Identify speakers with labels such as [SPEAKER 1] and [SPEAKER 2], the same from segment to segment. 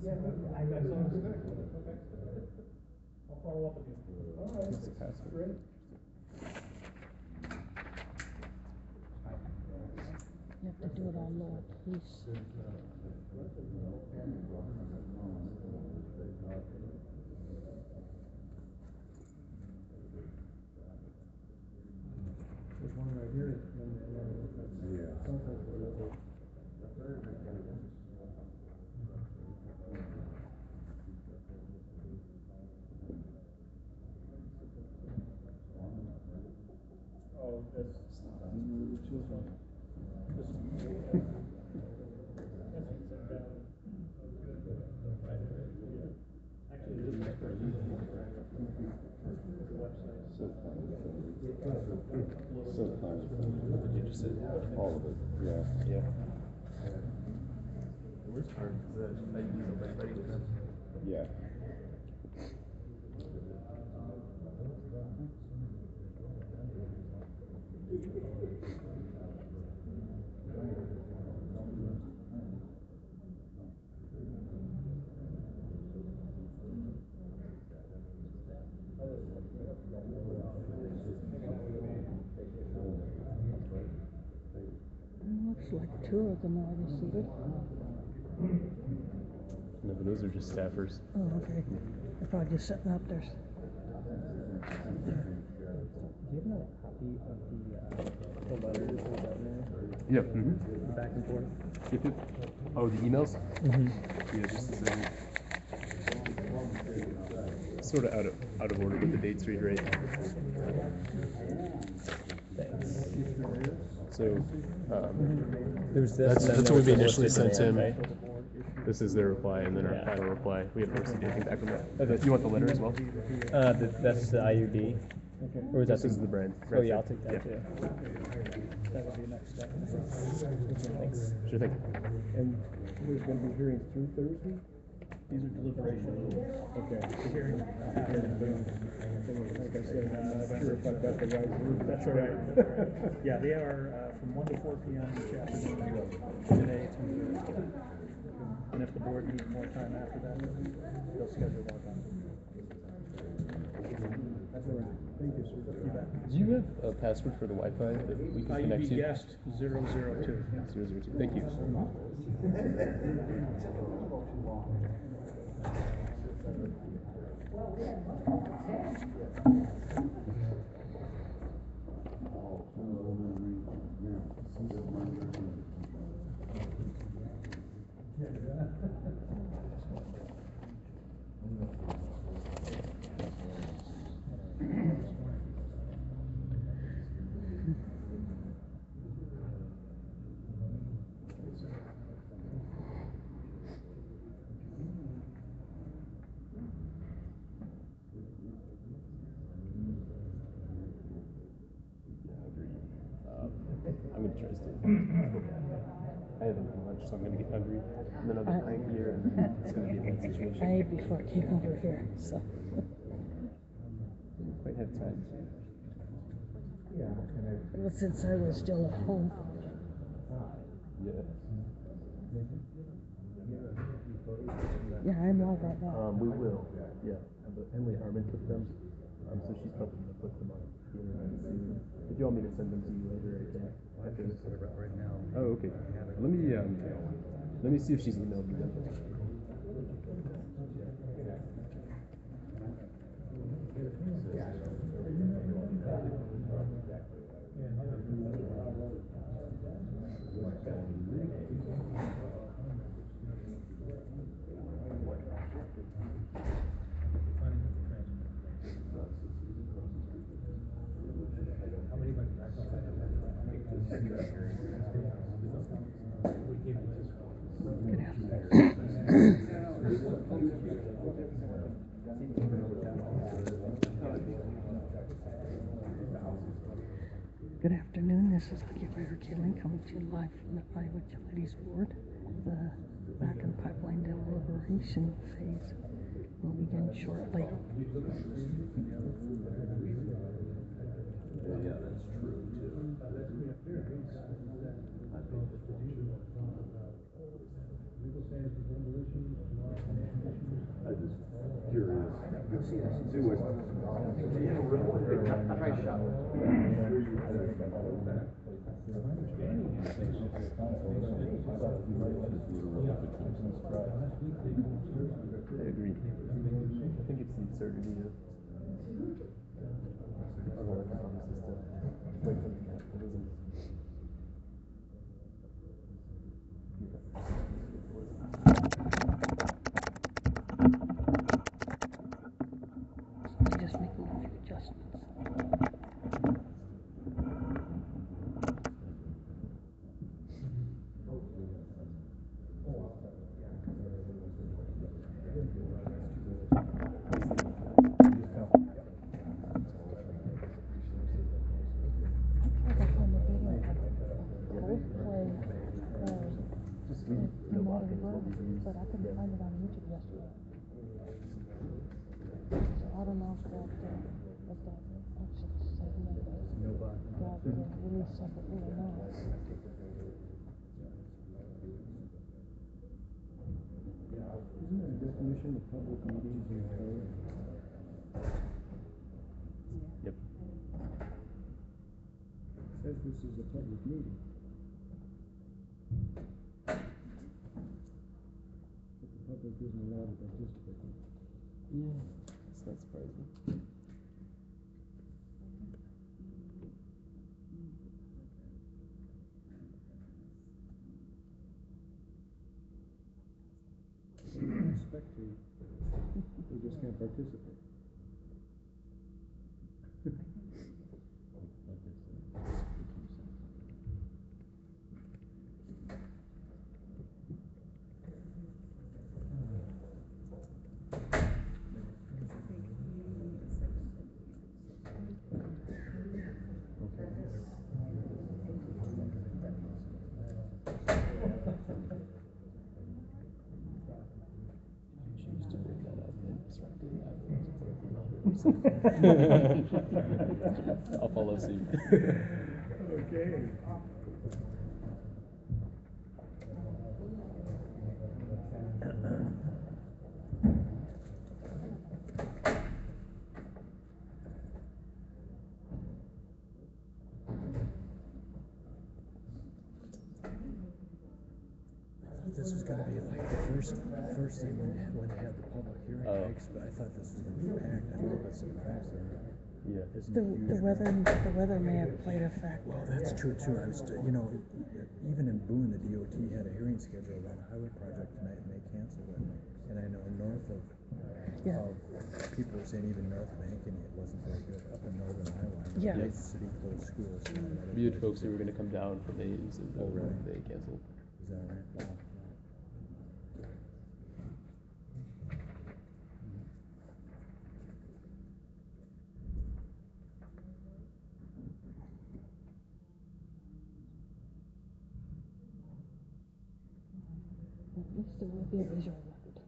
[SPEAKER 1] Yeah, I got some today. Okay. I'll follow up with you. All right. Great.
[SPEAKER 2] You have to do it all lowercase.
[SPEAKER 1] There's one right here. Oh, that's children.
[SPEAKER 3] Did you just say all of it? Yeah. Yeah. The worst part is that I use it like right. Yeah.
[SPEAKER 2] Looks like two of them are seated.
[SPEAKER 3] No, but those are just staffers.
[SPEAKER 2] Oh, okay. They're probably just sitting up there.
[SPEAKER 4] Do you have a copy of the letters we got there?
[SPEAKER 3] Yep. Mm-hmm.
[SPEAKER 4] The back and forth?
[SPEAKER 3] Yep. Oh, the emails?
[SPEAKER 4] Mm-hmm.
[SPEAKER 3] Yeah, just a second. Sort of out of order, but the dates read right.
[SPEAKER 4] Thanks.
[SPEAKER 3] So,
[SPEAKER 4] There's this.
[SPEAKER 3] that's what we initially sent him.
[SPEAKER 4] Right?
[SPEAKER 3] This is their reply, and then our final reply. We haven't received anything back from that. Okay. You want the letter as well?
[SPEAKER 4] That's the IUB.
[SPEAKER 1] Okay.
[SPEAKER 4] Or is that
[SPEAKER 3] This is the brand.
[SPEAKER 4] Oh yeah, I'll take that.
[SPEAKER 3] Yeah.
[SPEAKER 4] Yeah.
[SPEAKER 1] That would be next step.
[SPEAKER 4] Thanks.
[SPEAKER 3] Sure thing.
[SPEAKER 1] And there's going to be hearings through Thursday? These are deliberation rules. Okay. The hearing happened, like I said, I'm not sure if I've got the right word. That's all right. Yeah, they are from 1 to 4 p.m. each afternoon, today to Thursday. And if the board needs more time after that, they'll schedule more time. That's all right. Thank you, sir. You bet.
[SPEAKER 3] Do you have a password for the Wi-Fi that we can connect to?
[SPEAKER 1] IUB guest 002.
[SPEAKER 3] 002. Thank you. I'm gonna try to stay. I haven't had lunch, so I'm gonna get hungry, and then I'll get crankier, and then it's gonna be a bad situation.
[SPEAKER 2] I ate before I came over here, so.
[SPEAKER 3] Didn't quite have time.
[SPEAKER 2] Well, since I was still at home.
[SPEAKER 3] Yeah.
[SPEAKER 2] Yeah, I'm live right now.
[SPEAKER 3] We will. Yeah. But Emily Harmon took them, so she's probably gonna put them on the internet soon. If you want me to send them to you later, I can. After this right now. Oh, okay. Let me see if she's emailed you then.
[SPEAKER 2] Good afternoon, this is Occupier Killing coming to you live from the IUB Utilities Board. The back and pipeline deliberation phase will begin shortly.
[SPEAKER 5] Yeah, that's true too.
[SPEAKER 3] I agree. I think it's the absurdity of our whole economic system, away from capitalism.
[SPEAKER 2] I'm just making a few adjustments.
[SPEAKER 3] Just leave no block and all these views.
[SPEAKER 2] But I couldn't find it on YouTube yesterday. So I don't know if that actually said
[SPEAKER 1] No bot.
[SPEAKER 2] got released separately or not.
[SPEAKER 1] Isn't there a definition of public meetings in code?
[SPEAKER 3] Yep.
[SPEAKER 1] Says this is a public meeting. But the public isn't allowed to participate.
[SPEAKER 3] Yeah. It's not surprising.
[SPEAKER 1] They can spectate, they just can't participate.
[SPEAKER 3] I'll follow suit.
[SPEAKER 1] Okay. This was gonna be like the first thing when they had the public hearing takes, but I thought this was gonna be packed. I was a little bit surprised there.
[SPEAKER 3] Yeah.
[SPEAKER 1] Isn't
[SPEAKER 2] The
[SPEAKER 1] it usual?
[SPEAKER 2] weather may have played a factor.
[SPEAKER 1] Well, that's true too. I was, even in Boone, the DOT had a hearing scheduled on a highway project tonight, and they canceled it. And I know north of,
[SPEAKER 2] Yeah.
[SPEAKER 1] people were saying even north of Ankeny, it wasn't very good. Up in northern Iowa,
[SPEAKER 2] Yeah.
[SPEAKER 1] the city closed schools.
[SPEAKER 3] We had folks who were going to come down for days, and
[SPEAKER 1] Oh, really?
[SPEAKER 3] they canceled.
[SPEAKER 1] Is that right? Wow.
[SPEAKER 2] At least there will be a visual record.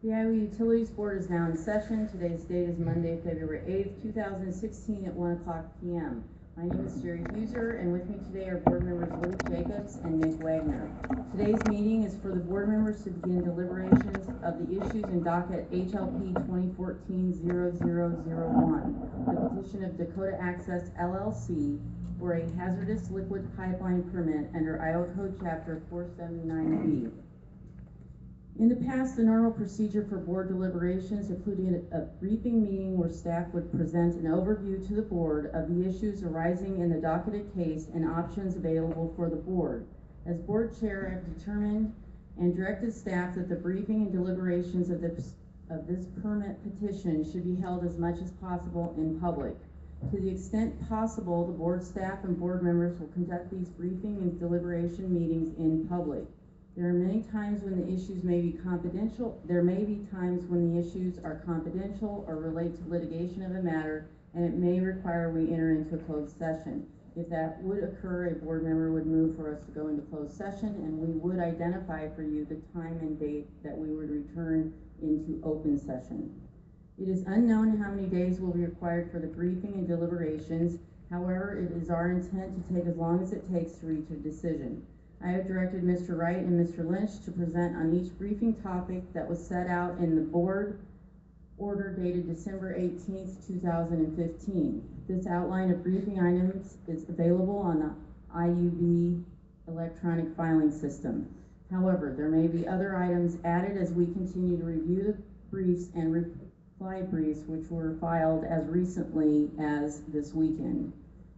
[SPEAKER 5] The Iowa Utilities Board is now in session. Today's date is Monday, February 8th, 2016 at 1 o'clock p.m. My name is Jerry Huser, and with me today are board members Luke Jacobs and Nick Wagner. Today's meeting is for the board members to begin deliberations of the issues in docket HLP 2014-0001, the petition of Dakota Access LLC for a hazardous liquid pipeline permit under Iowa Code Chapter 479B. In the past, the normal procedure for board deliberations included a briefing meeting where staff would present an overview to the board of the issues arising in the docketed case and options available for the board. As board chair, I have determined and directed staff that the briefing and deliberations of this permit petition should be held as much as possible in public. To the extent possible, the board staff and board members will conduct these briefing and deliberation meetings in public. There are many times when the issues may be confidential. There may be times when the issues are confidential or relate to litigation of a matter, and it may require we enter into a closed session. If that would occur, a board member would move for us to go into closed session, and we would identify for you the time and date that we would return into open session. It is unknown how many days will be required for the briefing and deliberations. However, it is our intent to take as long as it takes to reach a decision. I have directed Mr. Wright and Mr. Lynch to present on each briefing topic that was set out in the board order dated December 18th, 2015. This outline of briefing items is available on the IUB electronic filing system. However, there may be other items added as we continue to review the briefs and reply briefs which were filed as recently as this weekend.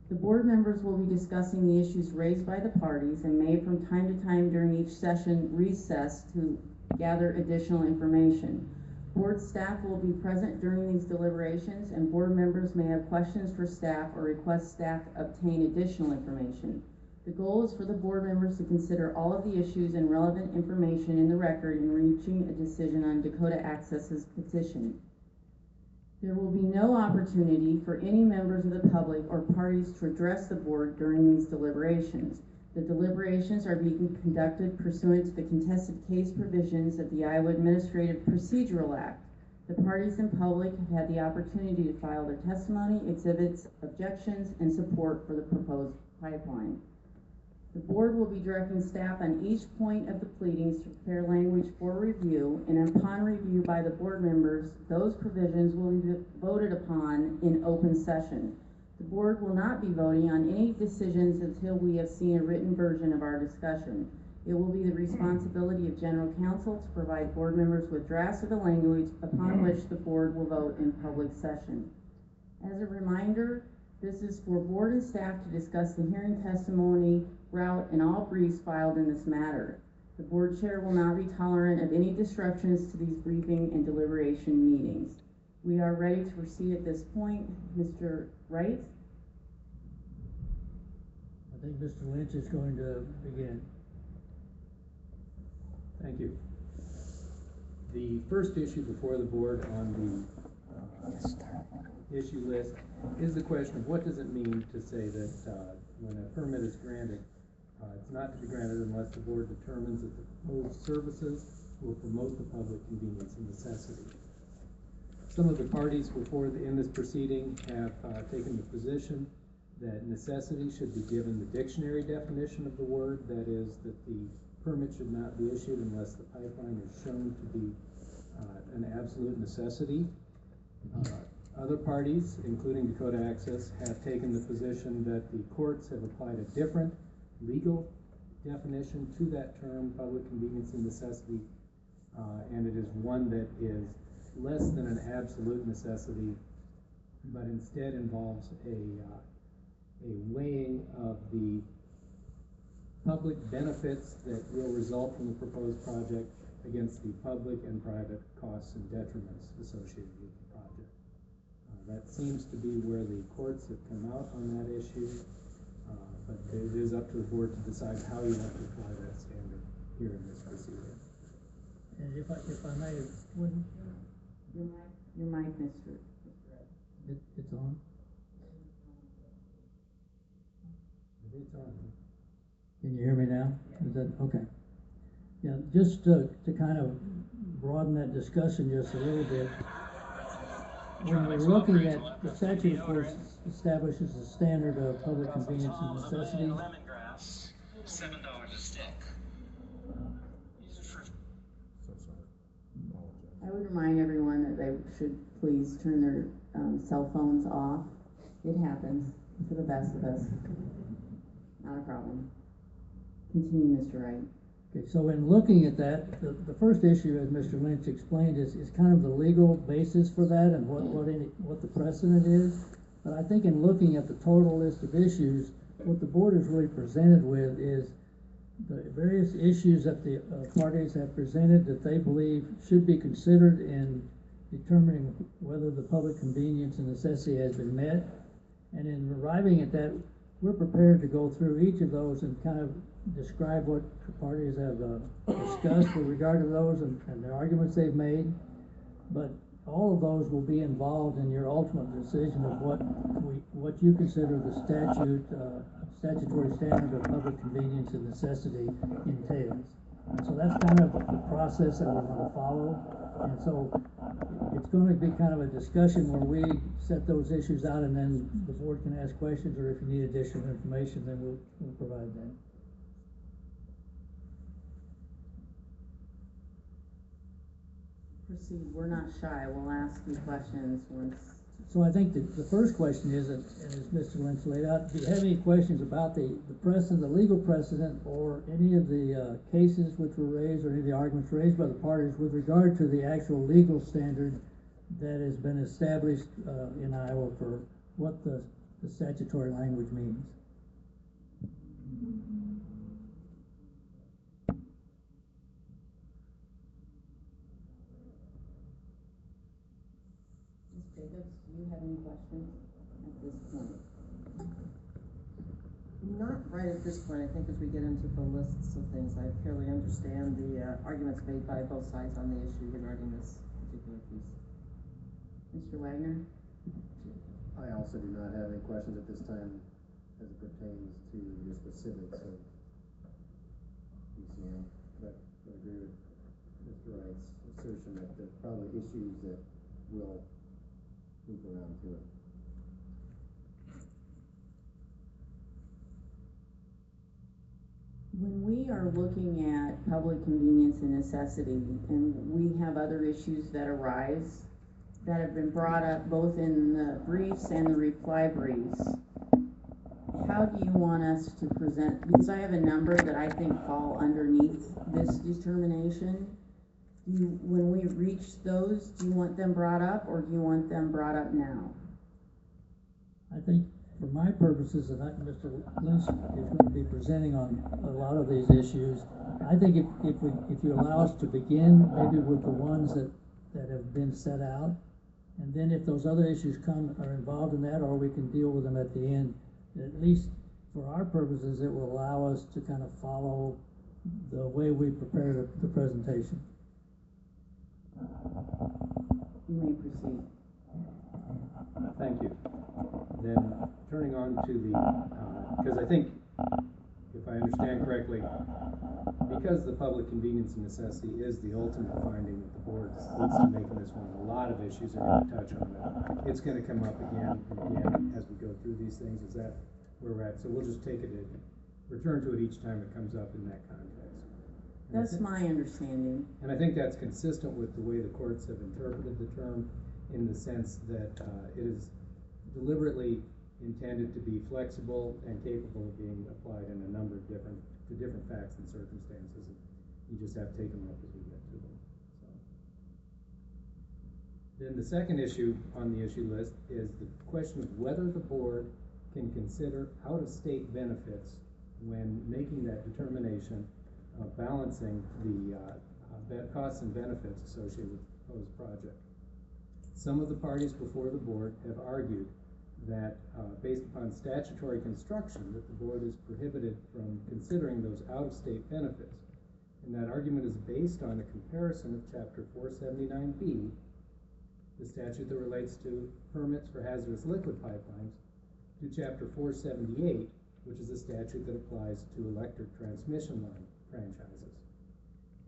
[SPEAKER 5] The board members will be discussing the issues raised by the parties and may from time to time during each session recess to gather additional information. Board staff will be present during these deliberations, and board members may have questions for staff or request staff obtain additional information. The goal is for the board members to consider all of the issues and relevant information in the record in reaching a decision on Dakota Access's petition. There will be no opportunity for any members of the public or parties to address the board during these deliberations. The deliberations are being conducted pursuant to the contested case provisions of the Iowa Administrative Procedural Act. The parties and public have had the opportunity to file their testimony, exhibits, objections, and support for the proposed pipeline. The board will be directing staff on each point of the pleadings to prepare language for review, and upon review by the board members, those provisions will be voted upon in open session. The board will not be voting on any decisions until we have seen a written version of our discussion. It will be the responsibility of general counsel to provide board members with drafts of the language upon which the board will vote in public session. As a reminder, this is for board and staff to discuss the hearing testimony, route, and all briefs filed in this matter. The board chair will not be tolerant of any disruptions to these briefing and deliberation meetings. We are ready to proceed at this point. Mr. Wright?
[SPEAKER 6] I think Mr. Lynch is going to begin.
[SPEAKER 4] Thank you. The first issue before the board on the issue list is the question of what does it mean to say that when a permit is granted, it's not to be granted unless the board determines that the proposed services will promote the public convenience and necessity. Some of the parties in this proceeding have taken the position that necessity should be given the dictionary definition of the word, that is, that the permit should not be issued unless the pipeline is shown to be an absolute necessity. Other parties, including Dakota Access, have taken the position that the courts have applied a different legal definition to that term, public convenience and necessity, and it is one that is less than an absolute necessity, but instead involves a weighing of the public benefits that will result from the proposed project against the public and private costs and detriments associated with the project. That seems to be where the courts have come out on that issue, but it is up to the board to decide how you want to apply that standard here in this proceeding.
[SPEAKER 6] And if I may, when
[SPEAKER 5] Your mic, Mr.
[SPEAKER 6] it's on.
[SPEAKER 4] It's on.
[SPEAKER 6] Can you hear me now? Is that okay? Yeah, just to kind of broaden that discussion just a little bit. When we're looking at the statute, of course, establishes a standard of public convenience and necessity.
[SPEAKER 7] Lemongrass, $7 a stick.
[SPEAKER 5] I would remind everyone that they should please turn their cell phones off. It happens to the best of us. Not a problem. Continue, Mr. Wright.
[SPEAKER 6] Okay, so in looking at that, the first issue, as Mr. Lynch explained, is kind of the legal basis for that and what the precedent is. But I think in looking at the total list of issues, what the board is really presented with is the various issues that the parties have presented that they believe should be considered in determining whether the public convenience and necessity has been met. And in arriving at that, we're prepared to go through each of those and kind of describe what the parties have discussed with regard to those and the arguments they've made. But all of those will be involved in your ultimate decision of what you consider the statutory standard of public convenience and necessity entails. So that's kind of the process that we're going to follow. And so it's going to be kind of a discussion where we set those issues out, and then the board can ask questions, or if you need additional information, then we'll provide that.
[SPEAKER 5] Proceed, we're not shy, we'll ask you questions once.
[SPEAKER 6] So I think the first question is, and as Mr. Lynch laid out, do you have any questions about the precedent, the legal precedent, or any of the cases which were raised, or any of the arguments raised by the parties with regard to the actual legal standard that has been established in Iowa for what the statutory language means?
[SPEAKER 5] Ms. Jacobs, do you have any questions at this point?
[SPEAKER 8] Not right at this point. I think as we get into the lists of things, I fairly understand the arguments made by both sides on the issue regarding this particular piece.
[SPEAKER 5] Mr. Wagner?
[SPEAKER 9] I also do not have any questions at this time as it pertains to the specifics of DCM, but I agree with Mr. Wright's assertion that there are probably issues that will move around to it.
[SPEAKER 5] When we are looking at public convenience and necessity, and we have other issues that arise that have been brought up both in the briefs and the reply briefs, how do you want us to present? Because I have a number that I think fall underneath this determination. When we reach those, do you want them brought up, or do you want them brought up now?
[SPEAKER 6] I think for my purposes, and Mr. Lynch is going to be presenting on a lot of these issues, I think if you allow us to begin maybe with the ones that have been set out, and then if those other issues are involved in that, or we can deal with them at the end, at least for our purposes, it will allow us to kind of follow the way we prepare the presentation.
[SPEAKER 5] You may proceed.
[SPEAKER 4] Thank you. Then turning on to the, because I think, if I understand correctly, because the public convenience and necessity is the ultimate finding that the board needs to make in this one, a lot of issues are going to touch on it. It's going to come up again and again as we go through these things. Is that where we're at? So we'll just take it and return to it each time it comes up in that context.
[SPEAKER 5] That's my understanding.
[SPEAKER 4] And I think that's consistent with the way the courts have interpreted the term, in the sense that it is deliberately intended to be flexible and capable of being applied in a number of different facts and circumstances. You just have to take them up as we get to them. So. Then the second issue on the issue list is the question of whether the board can consider out-of-state benefits when making that determination of balancing the costs and benefits associated with the proposed project. Some of the parties before the board have argued that based upon statutory construction, that the board is prohibited from considering those out-of-state benefits. And that argument is based on a comparison of Chapter 479B, the statute that relates to permits for hazardous liquid pipelines, to Chapter 478, which is a statute that applies to electric transmission line franchises.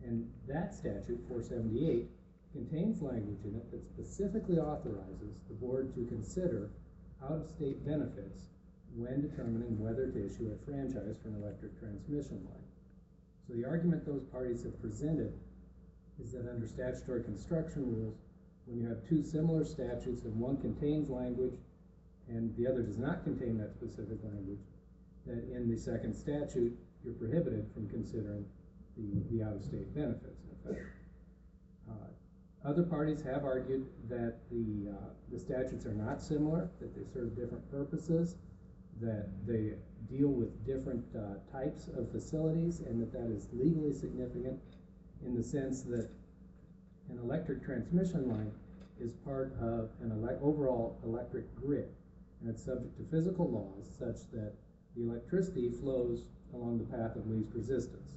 [SPEAKER 4] And that statute, 478, contains language in it that specifically authorizes the board to consider out-of-state benefits when determining whether to issue a franchise for an electric transmission line. So the argument those parties have presented is that under statutory construction rules, when you have two similar statutes and one contains language and the other does not contain that specific language, that in the second statute, you're prohibited from considering the out-of-state benefits, in effect. Other parties have argued that the statutes are not similar, that they serve different purposes, that they deal with different types of facilities, and that is legally significant in the sense that an electric transmission line is part of an overall electric grid, and it's subject to physical laws such that the electricity flows along the path of least resistance.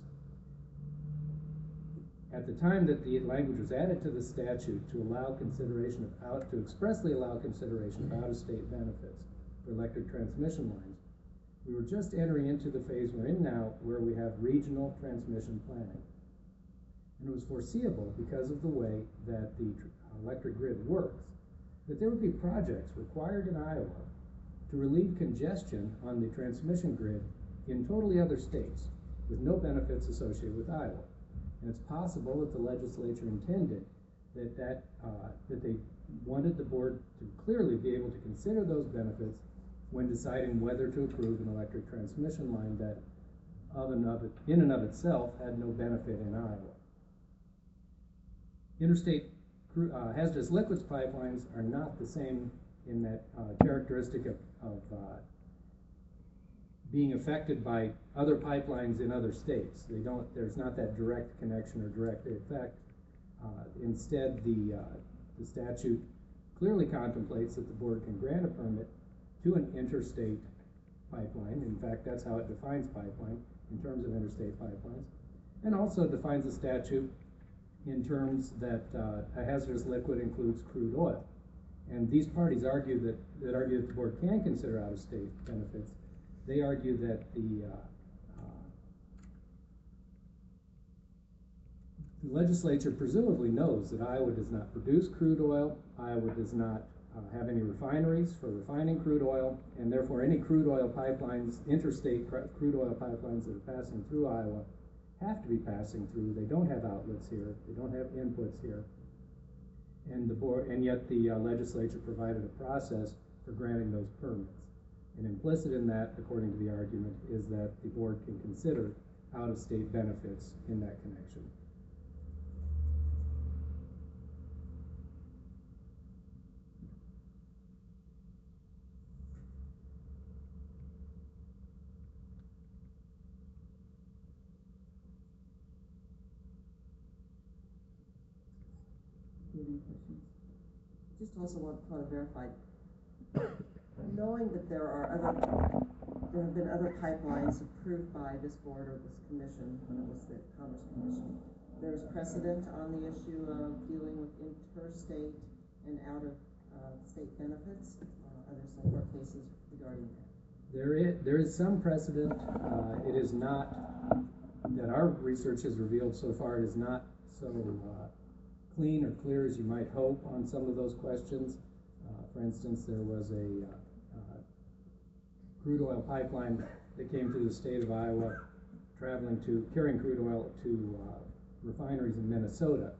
[SPEAKER 4] At the time that the language was added to the statute to allow consideration of to expressly allow consideration of out-of-state benefits for electric transmission lines, we were just entering into the phase we're in now where we have regional transmission planning. And it was foreseeable, because of the way that the electric grid works, that there would be projects required in Iowa to relieve congestion on the transmission grid in totally other states with no benefits associated with Iowa. And it's possible that the legislature intended that they wanted the board to clearly be able to consider those benefits when deciding whether to approve an electric transmission line that in and of itself had no benefit in Iowa. Interstate hazardous liquids pipelines are not the same in that characteristic of being affected by other pipelines in other states. There's not that direct connection or direct effect. Instead, the statute clearly contemplates that the board can grant a permit to an interstate pipeline. In fact, that's how it defines pipeline in terms of interstate pipelines, and also defines the statute in terms that a hazardous liquid includes crude oil. And these parties argue that the board can consider out-of-state benefits. They argue that the legislature presumably knows that Iowa does not produce crude oil, Iowa does not have any refineries for refining crude oil, and therefore any crude oil pipelines, interstate crude oil pipelines that are passing through Iowa have to be passing through. They don't have outlets here, they don't have inputs here. And yet the legislature provided a process for granting those permits. And implicit in that, according to the argument, is that the board can consider out-of-state benefits in that connection.
[SPEAKER 8] Do you have any questions? Just also want to verify, knowing that there have been other pipelines approved by this board or this commission when it was the Commerce Commission, there's precedent on the issue of dealing with interstate and out-of-state benefits. Are there some court cases regarding that?
[SPEAKER 4] There is some precedent. It is not, that our research has revealed so far, it is not so clean or clear as you might hope on some of those questions. For instance, there was a crude oil pipeline that came through the state of Iowa, carrying crude oil to refineries in Minnesota.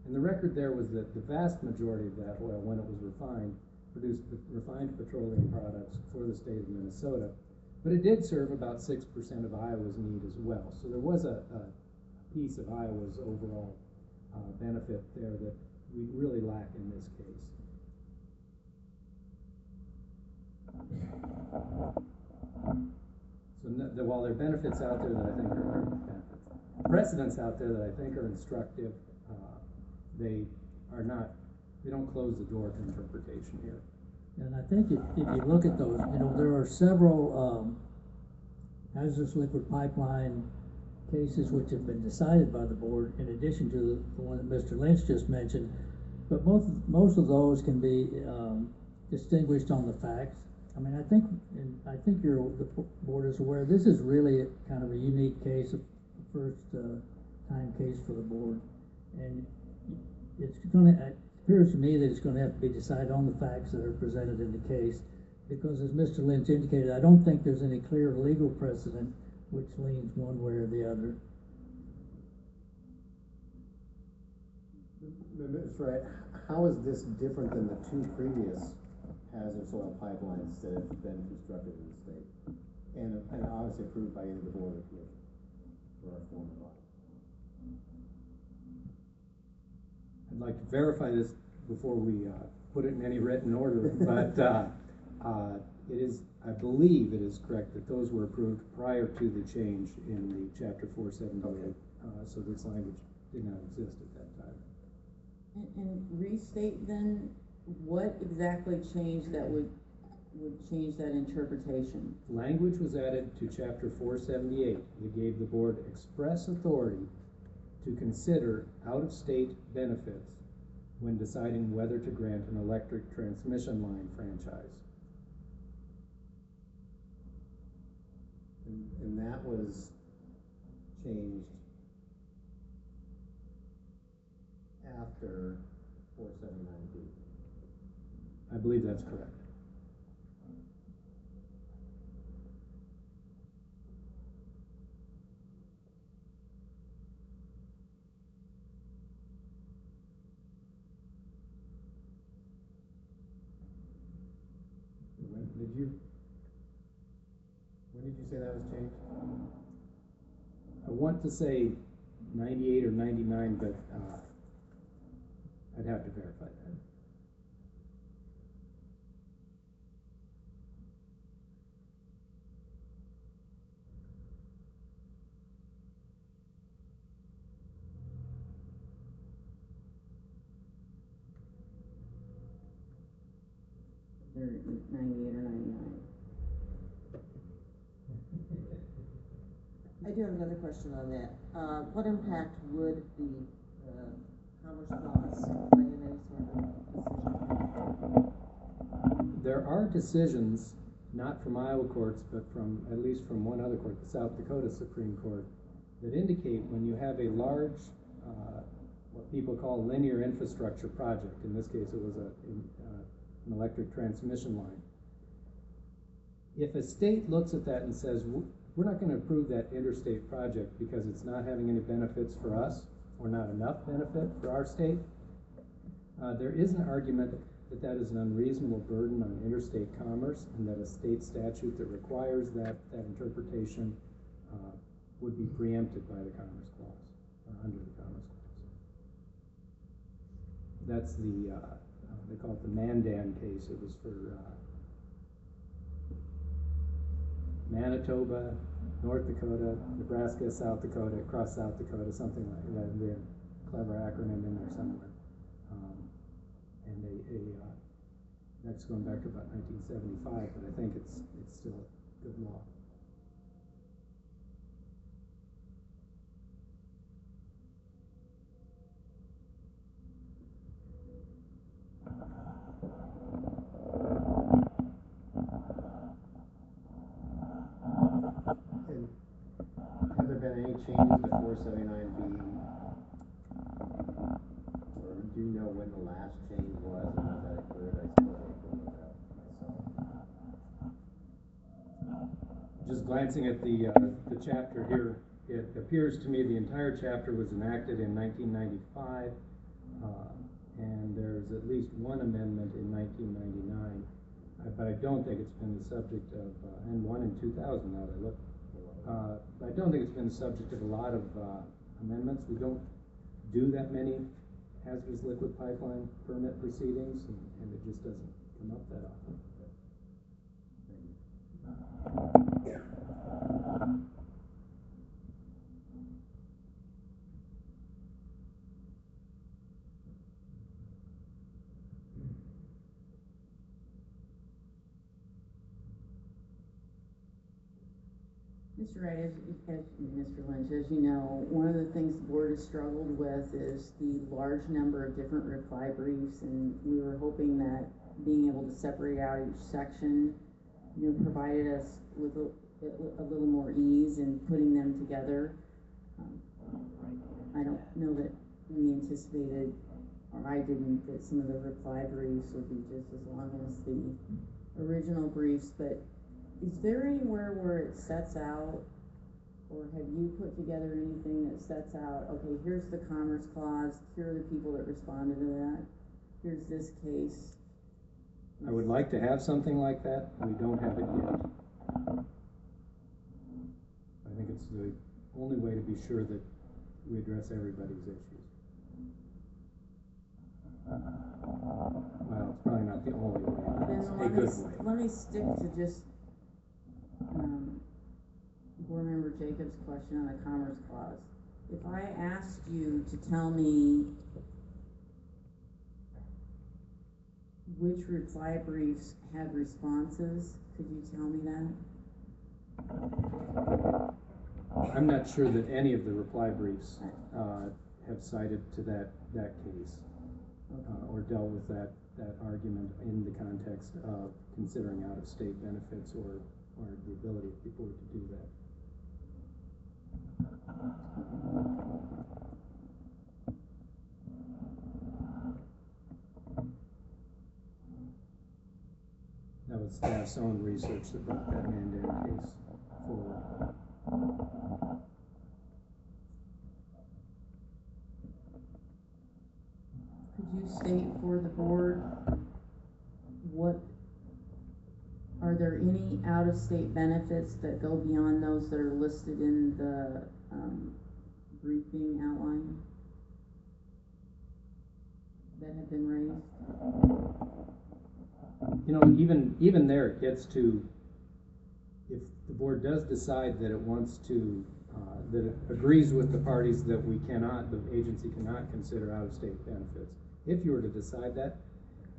[SPEAKER 4] And the record there was that the vast majority of that oil, when it was refined, produced refined petroleum products for the state of Minnesota. But it did serve about 6% of Iowa's need as well. So there was a piece of Iowa's overall benefit there that we really lack in this case. So while there are benefits out there that I think are precedents out there that I think are instructive, they don't close the door to interpretation here.
[SPEAKER 6] And I think if you look at those, there are several hazardous liquid pipeline cases which have been decided by the board, in addition to the one that Mr. Lynch just mentioned. But most of those can be distinguished on the facts. I mean, I think the board is aware this is really kind of a unique case, a first time case for the board, and it appears to me that it's going to have to be decided on the facts that are presented in the case, because as Mr. Lynch indicated, I don't think there's any clear legal precedent which leans one way or the other.
[SPEAKER 9] Mr. Wright, how is this different than the two previous hazardous oil pipelines that have been constructed in the state, and obviously approved by either the board or the commission or our former body?
[SPEAKER 4] I'd like to verify this before we put it in any written order, but I believe it is correct that those were approved prior to the change in the Chapter 478, okay. So this language did not exist at that time.
[SPEAKER 5] And restate then what exactly changed that would would change that interpretation?
[SPEAKER 4] Language was added to chapter 478 that gave the board express authority to consider out-of-state benefits when deciding whether to grant an electric transmission line franchise.
[SPEAKER 9] And that was changed after 479B.
[SPEAKER 4] I believe that's correct.
[SPEAKER 9] When did you say that was changed?
[SPEAKER 4] I want to say 98 or 99, but I'd have to verify that.
[SPEAKER 5] They're 98 or 99.
[SPEAKER 8] I do have another question on that. What impact would the, Commerce Clause play in any sort of decision?
[SPEAKER 4] There are decisions, not from Iowa courts, but from, at least from one other court, the South Dakota Supreme Court, that indicate when you have a large, what people call linear infrastructure project, in this case it was an electric transmission line. If a state looks at that and says, we're not going to approve that interstate project because it's not having any benefits for us, or not enough benefit for our state, there is an argument that that is an unreasonable burden on interstate commerce, and that a state statute that requires that interpretation would be preempted by the Commerce Clause, or under the Commerce Clause. That's the, they call it the Mandan case. It was for Manitoba, North Dakota, Nebraska, South Dakota, across South Dakota, something like that. They have a clever acronym in there somewhere. And that's going back to about 1975, but I think it's still a good law.
[SPEAKER 9] And have there been any changes to 479B? Or do you know when the last change was, and was that occurred? I suppose I can look it up myself.
[SPEAKER 4] Just glancing at the chapter here, it appears to me the entire chapter was enacted in 1995, and there's at least one amendment in 1999, but I don't think it's been the subject of, and one in 2000 now that I look. I don't think it's been the subject of a lot of amendments. We don't do that many hazardous liquid pipeline permit proceedings, and it just doesn't come up that often.
[SPEAKER 5] Mr. Wright, as Mr. Lynch, as you know, one of the things the board has struggled with is the large number of different reply briefs, and we were hoping that being able to separate out each section, provided us with a little more ease in putting them together. I don't know that we anticipated, or I didn't, that some of the reply briefs would be just as long as the original briefs, but is there anywhere where it sets out, or have you put together anything that sets out, okay, here's the Commerce Clause, here are the people that responded to that, here's this case?
[SPEAKER 4] I would like to have something like that. We don't have it yet. I think it's the only way to be sure that we address everybody's issues. Well, it's probably not the only way, but it's a good way.
[SPEAKER 5] Let me stick to just Board Member Jacobs' question on the Commerce Clause. If I asked you to tell me which reply briefs had responses? Could you tell me that?
[SPEAKER 4] I'm not sure that any of the reply briefs have cited to that case or dealt with that argument in the context of considering out-of-state benefits or the ability of people to do that. That was staff's own research that brought that mandate case forward.
[SPEAKER 5] Could you state for the board are there any out-of-state benefits that go beyond those that are listed in the briefing outline that have been raised?
[SPEAKER 4] You know, even there it gets to, if the board does decide that it wants to, that it agrees with the parties that the agency cannot consider out-of-state benefits. If you were to decide that,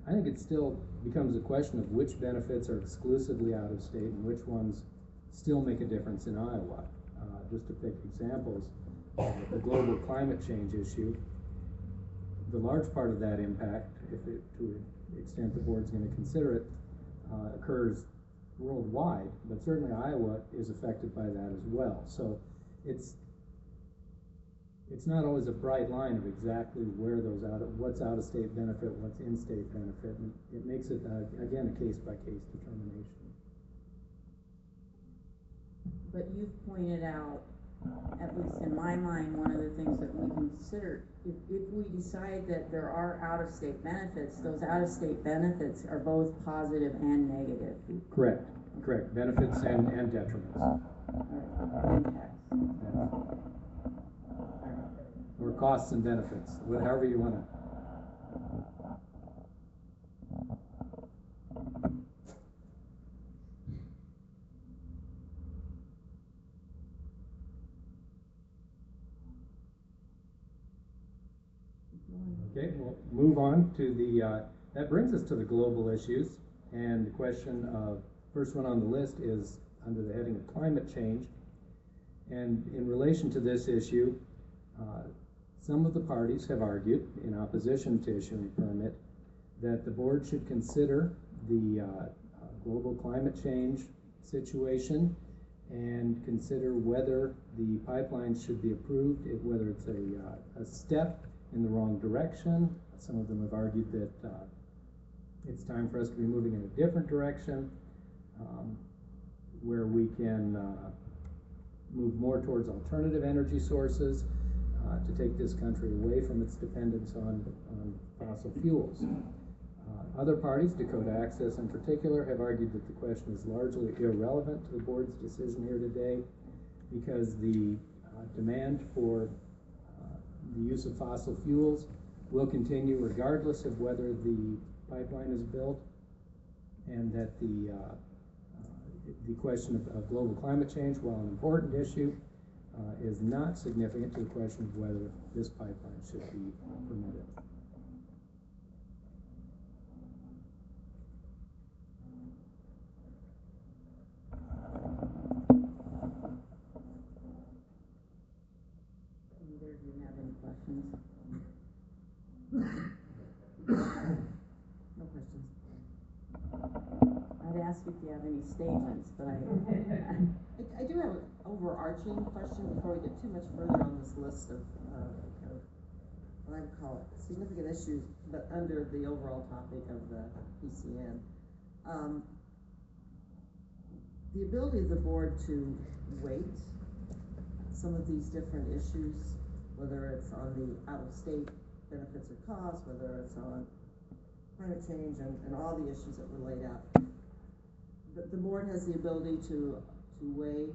[SPEAKER 4] I think it still becomes a question of which benefits are exclusively out-of-state and which ones still make a difference in Iowa. Just to pick examples, the global climate change issue, the large part of that impact, to the extent the board's going to consider it, occurs worldwide, but certainly Iowa is affected by that as well. So it's not always a bright line of exactly where what's out-of-state benefit, what's in-state benefit, and it makes it, again, a case-by-case determination.
[SPEAKER 5] But you've pointed out, at least in my mind, one of the things that we consider, if we decide that there are out-of-state benefits, those out-of-state benefits are both positive and negative.
[SPEAKER 4] Correct. Benefits and detriments.
[SPEAKER 5] Impacts.
[SPEAKER 4] Or costs and benefits, however you want to. Okay, we'll move on to that brings us to the global issues, and the question of, first one on the list is under the heading of climate change. And in relation to this issue, some of the parties have argued, in opposition to issuing a permit, that the board should consider the global climate change situation and consider whether the pipeline should be approved, whether it's a step in the wrong direction. Some of them have argued that it's time for us to be moving in a different direction, where we can move more towards alternative energy sources, to take this country away from its dependence on fossil fuels. Other parties, Dakota Access in particular, have argued that the question is largely irrelevant to the board's decision here today because the demand for the use of fossil fuels will continue regardless of whether the pipeline is built, and that the question of global climate change, while an important issue, is not significant to the question of whether this pipeline should be permitted.
[SPEAKER 5] Either do you have any questions? No questions. I'd ask if you have any statements, but
[SPEAKER 8] I do have an overarching question before we get too much further on this list of kind of what I would call significant issues, but under the overall topic of the PCN. The ability of the board to weight some of these different issues, whether it's on the out-of-state benefits or costs, whether it's on climate change and all the issues that were laid out. But the board has the ability to weigh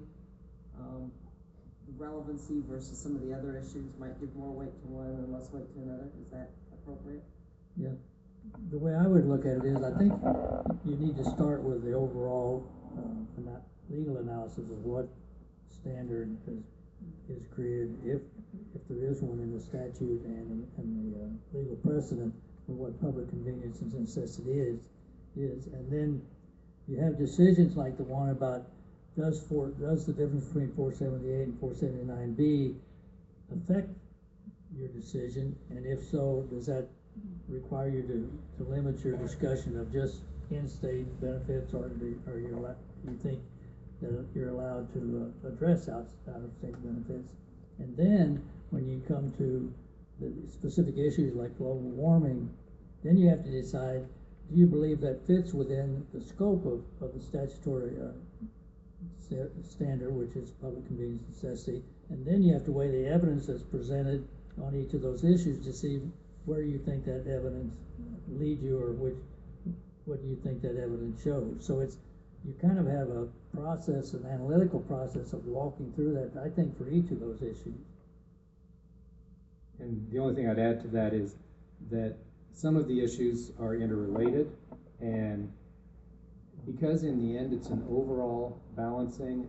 [SPEAKER 8] the relevancy versus some of the other issues, might give more weight to one and less weight to another. Is that appropriate?
[SPEAKER 6] Yeah. The way I would look at it is, I think you need to start with the overall legal analysis of what standard is created, if there is one in the statute and the legal precedent, for what public convenience and necessity is, and then you have decisions like the one about does the difference between 478 and 479B affect your decision, and if so, does that require you to limit your discussion of just in-state benefits, or you think that you're allowed to address out-of-state benefits? And then when you come to the specific issues like global warming, then you have to decide, do you believe that fits within the scope of the statutory standard, which is public convenience and necessity, and then you have to weigh the evidence that's presented on each of those issues to see where you think that evidence leads you, or what do you think that evidence shows. So you kind of have a process, an analytical process of walking through that, I think, for each of those issues.
[SPEAKER 4] And the only thing I'd add to that is that some of the issues are interrelated, and because in the end it's an overall balancing,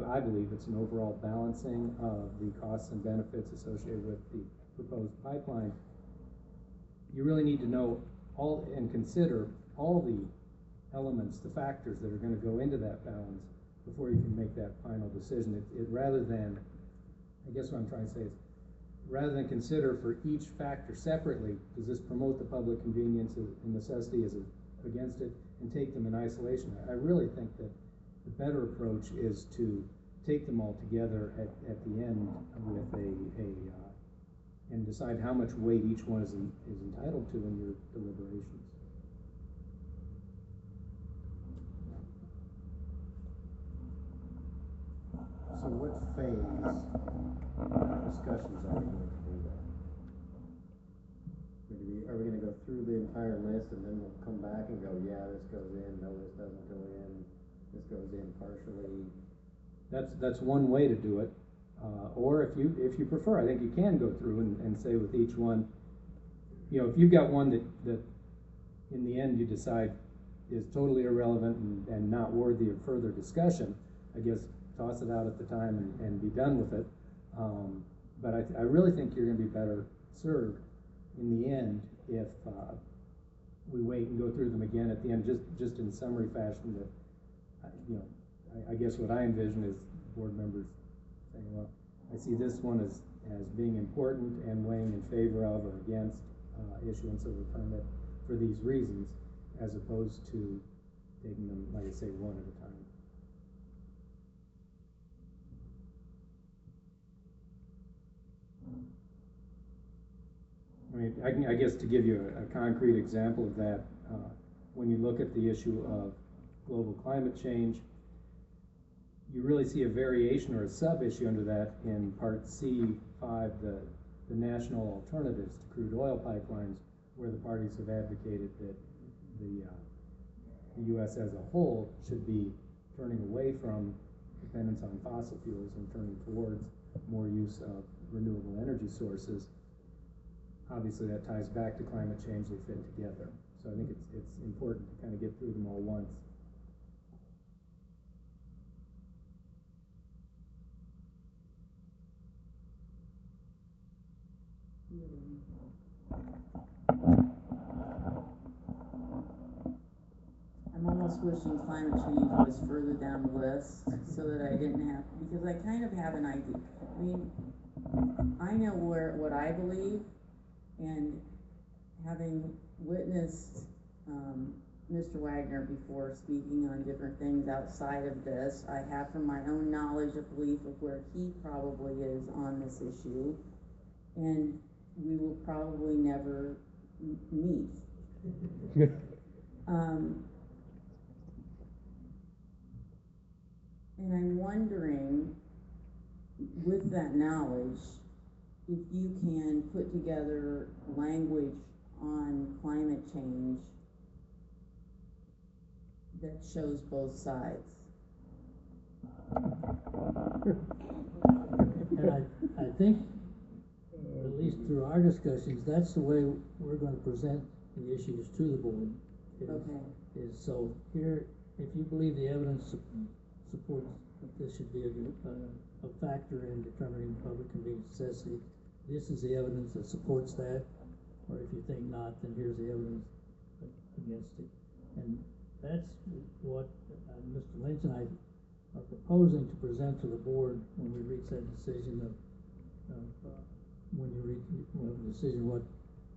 [SPEAKER 4] I believe it's an overall balancing of the costs and benefits associated with the proposed pipeline, you really need to know all and consider all the elements, the factors that are going to go into that balance before you can make that final decision. Rather than, I guess what I'm trying to say is, rather than consider for each factor separately, does this promote the public convenience and necessity, is it against it, and take them in isolation. I really think that the better approach is to take them all together at the end with and decide how much weight each one is entitled to in your deliberations.
[SPEAKER 9] So what phase discussions are we going to do that? Are we going to go through the entire list and then we'll come back and go, yeah, this goes in, no, this doesn't go in, this goes in partially?
[SPEAKER 4] That's one way to do it. Or if you prefer, I think you can go through and say with each one, you know, if you've got one that in the end you decide is totally irrelevant and not worthy of further discussion, I guess toss it out at the time and be done with it. But I really think you're going to be better served in the end if we wait and go through them again at the end, just in summary fashion. That I guess what I envision is board members saying, well, I see this one as being important and weighing in favor of or against issuance of a permit for these reasons, as opposed to taking them, like I say, one at a time. I mean, I guess to give you a concrete example of that, when you look at the issue of global climate change, you really see a variation or a sub-issue under that in Part C5, the national alternatives to crude oil pipelines, where the parties have advocated that the U.S. as a whole should be turning away from dependence on fossil fuels and turning towards more use of renewable energy sources. Obviously, that ties back to climate change. They fit together. So I think it's important to kind of get through them all once.
[SPEAKER 5] I'm almost wishing climate change was further down the list so that I didn't have, because I kind of have an idea. I mean, I know what I believe, and having witnessed Mr. Wagner before speaking on different things outside of this, I have from my own knowledge a belief of where he probably is on this issue, and we will probably never meet. And I'm wondering, with that knowledge, if you can put together language on climate change that shows both sides.
[SPEAKER 6] And I think, at least through our discussions, that's the way we're going to present the issues to the board. So here, if you believe the evidence supports that this should be a factor in determining public convenience necessity, this is the evidence that supports that. or if you think not, then here's the evidence against it. And that's what Mr. Lynch and I are proposing to present to the board when we reach that decision of when you reach the decision what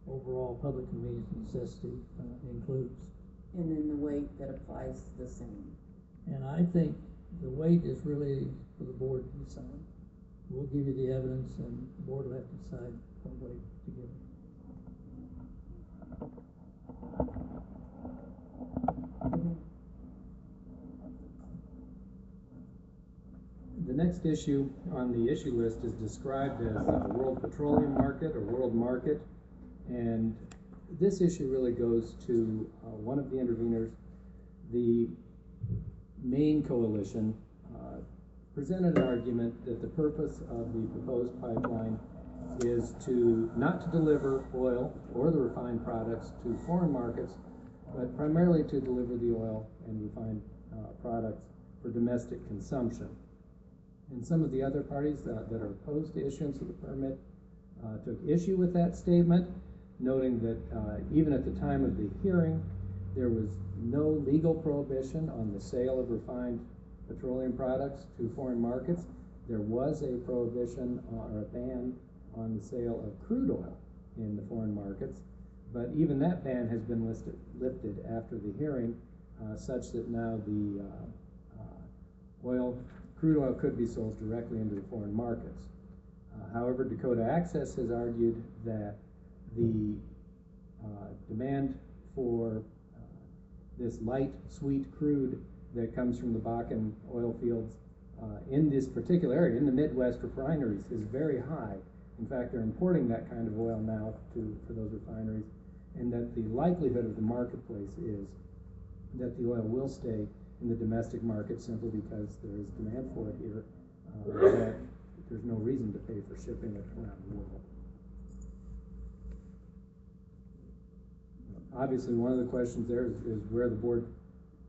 [SPEAKER 6] overall public convenience necessity includes.
[SPEAKER 5] And then the weight that applies the same.
[SPEAKER 6] And I think the weight is really for the board to decide. We'll give you the evidence, and the board will have to decide what weight to give it.
[SPEAKER 4] The next issue on the issue list is described as World Petroleum Market or World Market, and this issue really goes to one of the interveners. The main coalition presented an argument that the purpose of the proposed pipeline is not to deliver oil or the refined products to foreign markets, but primarily to deliver the oil and refined products for domestic consumption. And some of the other parties that are opposed to issuance of the permit took issue with that statement, noting that even at the time of the hearing, there was no legal prohibition on the sale of refined petroleum products to foreign markets. There was a prohibition or a ban on the sale of crude oil in the foreign markets, but even that ban has been lifted after the hearing, such that now the crude oil could be sold directly into the foreign markets. However, Dakota Access has argued that the demand for this light, sweet crude that comes from the Bakken oil fields in this particular area, in the Midwest refineries, is very high. In fact, they're importing that kind of oil now for those refineries, and that the likelihood of the marketplace is that the oil will stay in the domestic market simply because there is demand for it here, that there's no reason to pay for shipping it around the world. Obviously, one of the questions there is where the board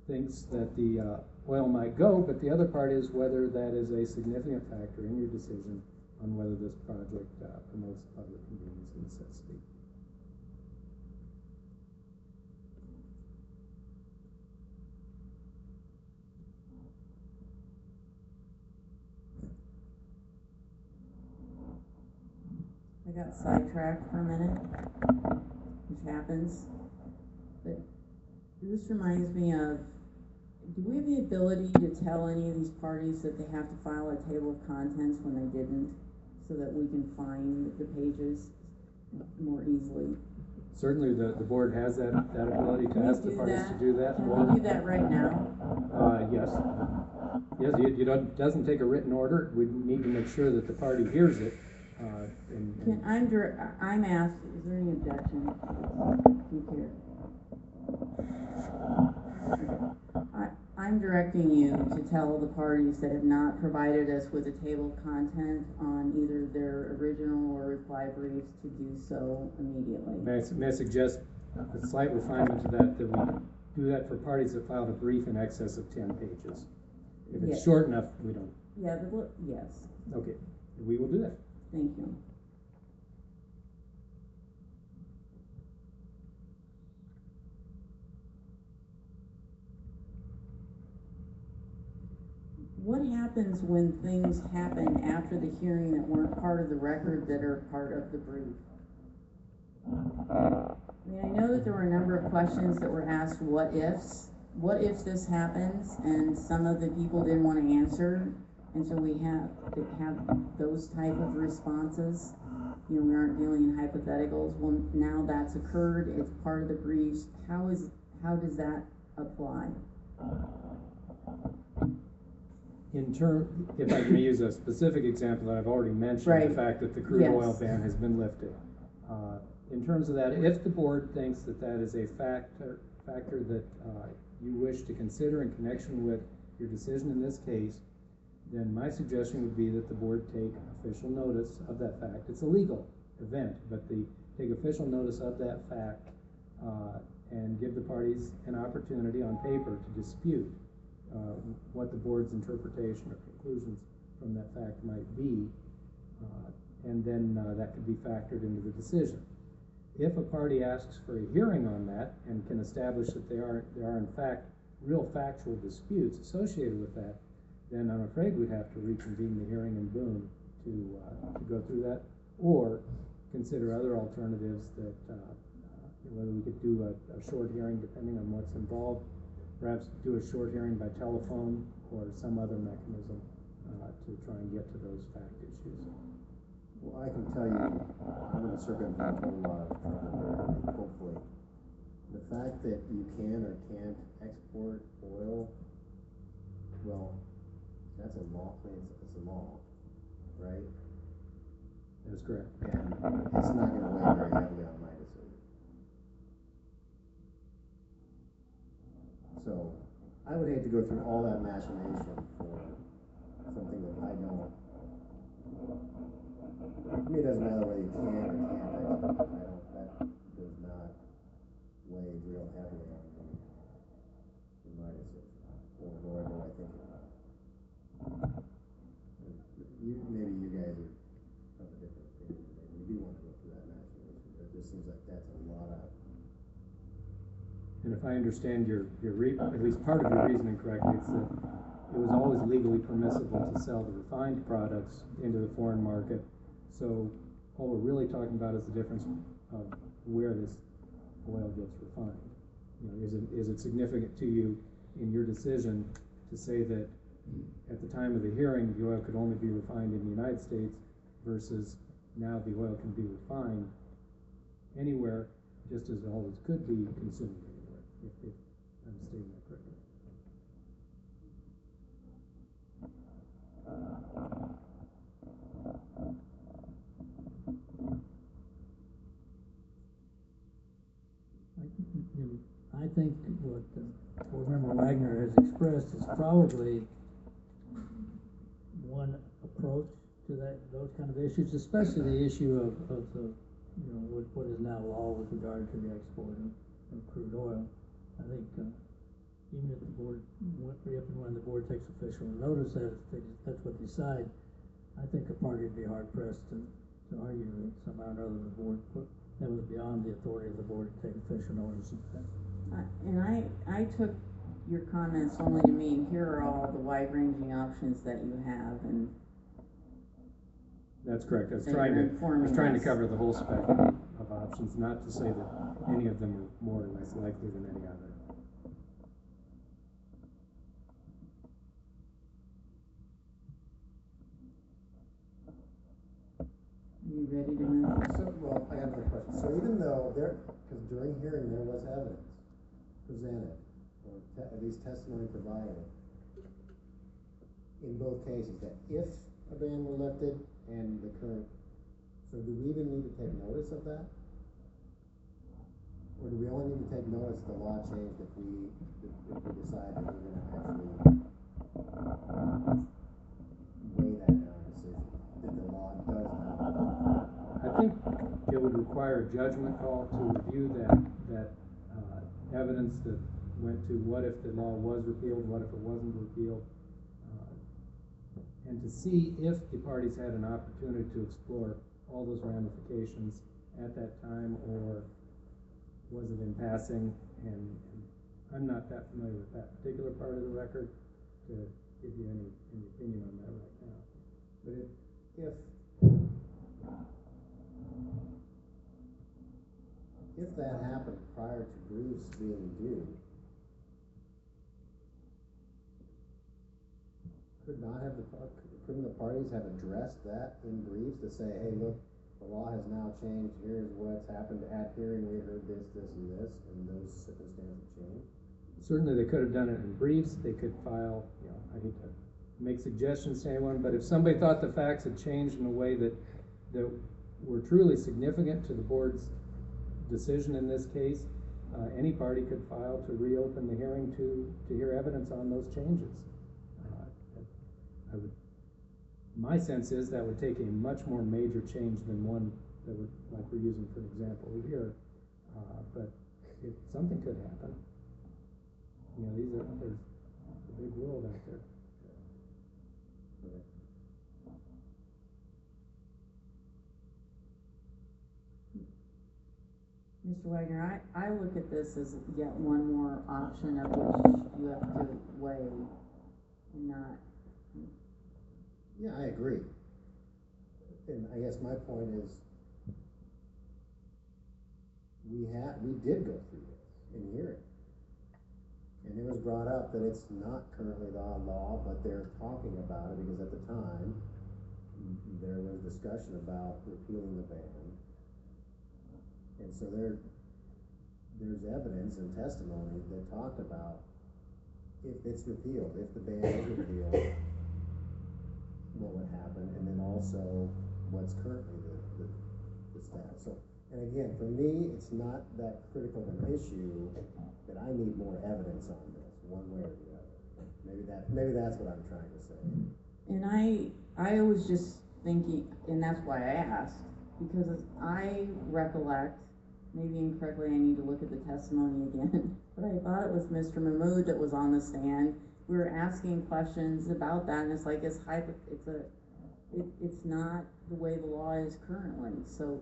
[SPEAKER 4] thinks that the oil might go, but the other part is whether that is a significant factor in your decision on whether this project promotes public convenience and necessity.
[SPEAKER 5] I got sidetracked for a minute, which happens, but this reminds me of, do we have the ability to tell any of these parties that they have to file a table of contents when they didn't, so that we can find the pages more easily?
[SPEAKER 4] Certainly the board has that ability to ask the parties to do that.
[SPEAKER 5] Can we do that right now?
[SPEAKER 4] Yes. Yes, doesn't take a written order. We need to make sure that the party hears it.
[SPEAKER 5] I'm asked, is there any objection? Do you care? I'm directing you to tell the parties that have not provided us with a table of content on either their original or reply briefs to do so immediately.
[SPEAKER 4] May I suggest a slight refinement to that we do that for parties that filed a brief in excess of 10 pages. If it's short enough, we don't.
[SPEAKER 5] Yeah, yes.
[SPEAKER 4] Okay, we will do that.
[SPEAKER 5] Thank you. What happens when things happen after the hearing that weren't part of the record that are part of the brief? I mean, I know that there were a number of questions that were asked, what ifs? What if this happens? And some of the people didn't want to answer. And so we have to have those type of responses. You know, we aren't dealing in hypotheticals. Well, now that's occurred. It's part of the briefs. How does that apply?
[SPEAKER 4] If I may use a specific example that I've already mentioned,
[SPEAKER 5] right.
[SPEAKER 4] The fact that the crude oil ban has been lifted. In terms of that, if the board thinks that that is a factor that you wish to consider in connection with your decision in this case, then my suggestion would be that the board take official notice of that fact. It's a legal event, but take official notice of that fact and give the parties an opportunity on paper to dispute what the board's interpretation or conclusions from that fact might be, and then that could be factored into the decision. if a party asks for a hearing on that and can establish that there are in fact real factual disputes associated with that, then I'm afraid we'd have to reconvene the hearing in Boone to go through that, or consider other alternatives that, whether we could do a short hearing depending on what's involved, perhaps do a short hearing by telephone or some other mechanism to try and get to those fact issues.
[SPEAKER 9] Well, I can tell you, I'm gonna circumvent a whole lot of trouble there, I think, hopefully. The fact that you can or can't export oil, well, that's a law, it's a law, right?
[SPEAKER 4] That's correct.
[SPEAKER 9] And it's not gonna weigh very heavily on my decision. So, I would hate to go through all that machination for something that I don't. To me, it doesn't matter whether you can or can't export. That does not weigh real heavily on me in my decision, or nor do I think it will. Maybe you guys are of a different opinion. Maybe you do want to go through that machination, but it just seems like that's a lot of.
[SPEAKER 4] And if I understand at least part of your reasoning correctly, it's that it was always legally permissible to sell the refined products into the foreign market. So all we're really talking about is the difference of where this oil gets refined. You know, is it significant to you in your decision to say that at the time of the hearing, the oil could only be refined in the United States versus now the oil can be refined anywhere, just as it always could be consumed anywhere, if I'm stating that correctly.
[SPEAKER 6] I think what Board Member Wagner has expressed is probably one approach to those kind of issues, especially the issue of the, what is now law with regard to the export of crude oil. I think even if the board, if and when the board takes official notice that that's what they decide, I think a party would be hard pressed to argue that somehow or another the board that was beyond the authority of the board to take official notice of that.
[SPEAKER 5] And I took your comments only to mean here are all the wide-ranging options that you have, and
[SPEAKER 4] that's correct. I was
[SPEAKER 5] that
[SPEAKER 4] trying
[SPEAKER 5] you're
[SPEAKER 4] to
[SPEAKER 5] informing
[SPEAKER 4] to
[SPEAKER 5] us.
[SPEAKER 4] cover the whole spectrum of options, not to say that any of them are more or less likely than any other.
[SPEAKER 5] Are you ready to move?
[SPEAKER 9] So, well, I have another question. So even though because during hearing there was evidence presented, or at least testimony provided, in both cases, that if a ban were lifted and the current, so do we even need to take notice of that? Or do we only need to take notice the law changed if we decide that we're gonna actually weigh that in our decision, that the law does not?
[SPEAKER 4] I think it would require a judgment call to review that evidence that went to what if the law was repealed, what if it wasn't repealed, and to see if the parties had an opportunity to explore all those ramifications at that time, or was it in passing, and I'm not that familiar with that particular part of the record to give you any opinion on that right now.
[SPEAKER 9] But if that happened prior to briefs being due, couldn't the parties have addressed that in briefs to say, hey, look, the law has now changed, here's what's happened at hearing, we heard this, and this, and those circumstances changed?
[SPEAKER 4] Certainly they could have done it in briefs. They could file, I hate to make suggestions to anyone, but if somebody thought the facts had changed in a way that were truly significant to the board's decision in this case, any party could file to reopen the hearing to hear evidence on those changes. My sense is that would take a much more major change than one that we're using for an example here, but something could happen. There's a big world out there.
[SPEAKER 5] Mr. Wagner, I look at this as yet one more option of which you have to weigh and not.
[SPEAKER 9] Yeah, I agree. And I guess my point is, we did go through this in hearing. And it was brought up that it's not currently the law, but they're talking about it because at the time, there was discussion about repealing the ban. And so there's evidence and testimony that talked about if it's repealed, if the ban is repealed, what would happen, and then also what's currently the status. So, and again, for me, it's not that critical of an issue that I need more evidence on this, one way or the other. Maybe that's what I'm trying to say.
[SPEAKER 5] And I was just thinking, and that's why I asked, because as I recollect, maybe incorrectly, I need to look at the testimony again, but I thought it was Mr. Mahmood that was on the stand. We were asking questions about that, and it's like, it's not the way the law is currently, so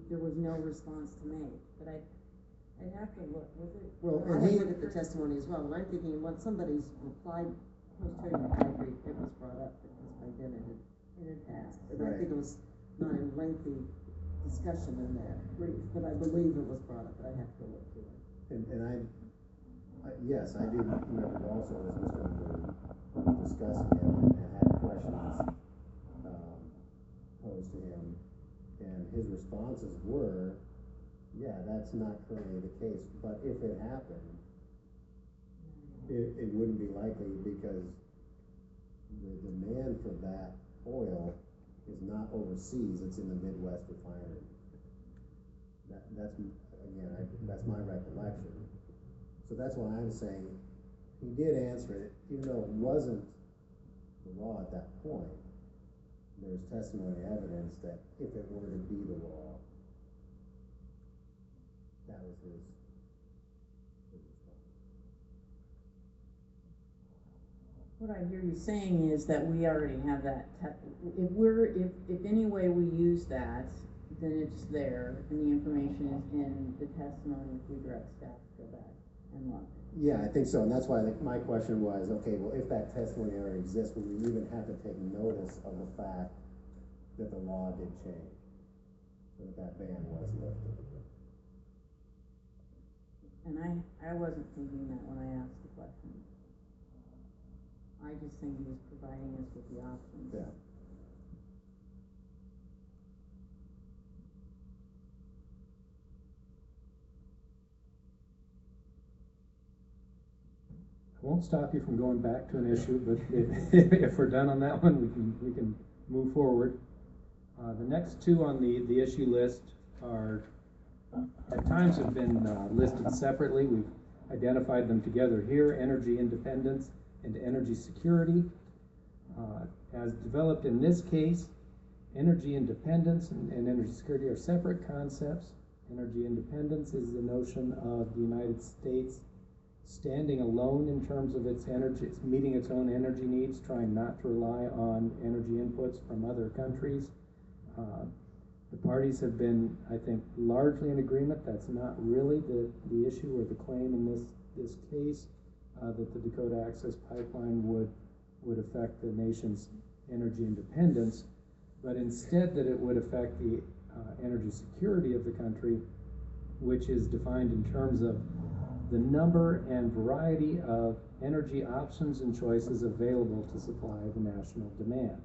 [SPEAKER 5] there was no response to make, but I'd have to look, was it?
[SPEAKER 8] Well, and he looked at the testimony as well, and I'm thinking when somebody's replied, post-hearing reply brief, it was brought up, because by then it had passed. And I think it was not a lengthy discussion in that brief, but I believe it was brought up, but I have to go look through it.
[SPEAKER 9] And yes, I do remember also as Mr. Mahmood discussing it and had questions posed to him, and his responses were, yeah, that's not currently the case, but if it happened, it wouldn't be likely because the demand for that oil is not overseas, it's in the Midwest refinery. That's my recollection. So that's why I'm saying he did answer it, even though it wasn't the law at that point. There's testimony evidence that if it were to be the law, that was his response.
[SPEAKER 5] What I hear you saying is that we already have that, if any way we use that, then it's there, and the information is in the testimony if we direct staff to go back and look.
[SPEAKER 9] Yeah, I think so, and that's why my question was, okay, well, if that testimony already exists, would we even have to take notice of the fact that the law did change, so that ban was lifted?
[SPEAKER 5] And I wasn't thinking that when I asked the question. I just think he was providing us with the options.
[SPEAKER 9] Yeah.
[SPEAKER 4] I won't stop you from going back to an issue, but if we're done on that one, we can move forward. The next two on the issue list are, at times have been listed separately. We've identified them together here: energy independence and energy security. As developed in this case, energy independence and energy security are separate concepts. Energy independence is the notion of the United States standing alone in terms of its energy, it's meeting its own energy needs, trying not to rely on energy inputs from other countries. The parties have been, I think, largely in agreement. That's not really the issue or the claim in this case, that the Dakota Access Pipeline would affect the nation's energy independence, but instead that it would affect the energy security of the country, which is defined in terms of the number and variety of energy options and choices available to supply the national demand,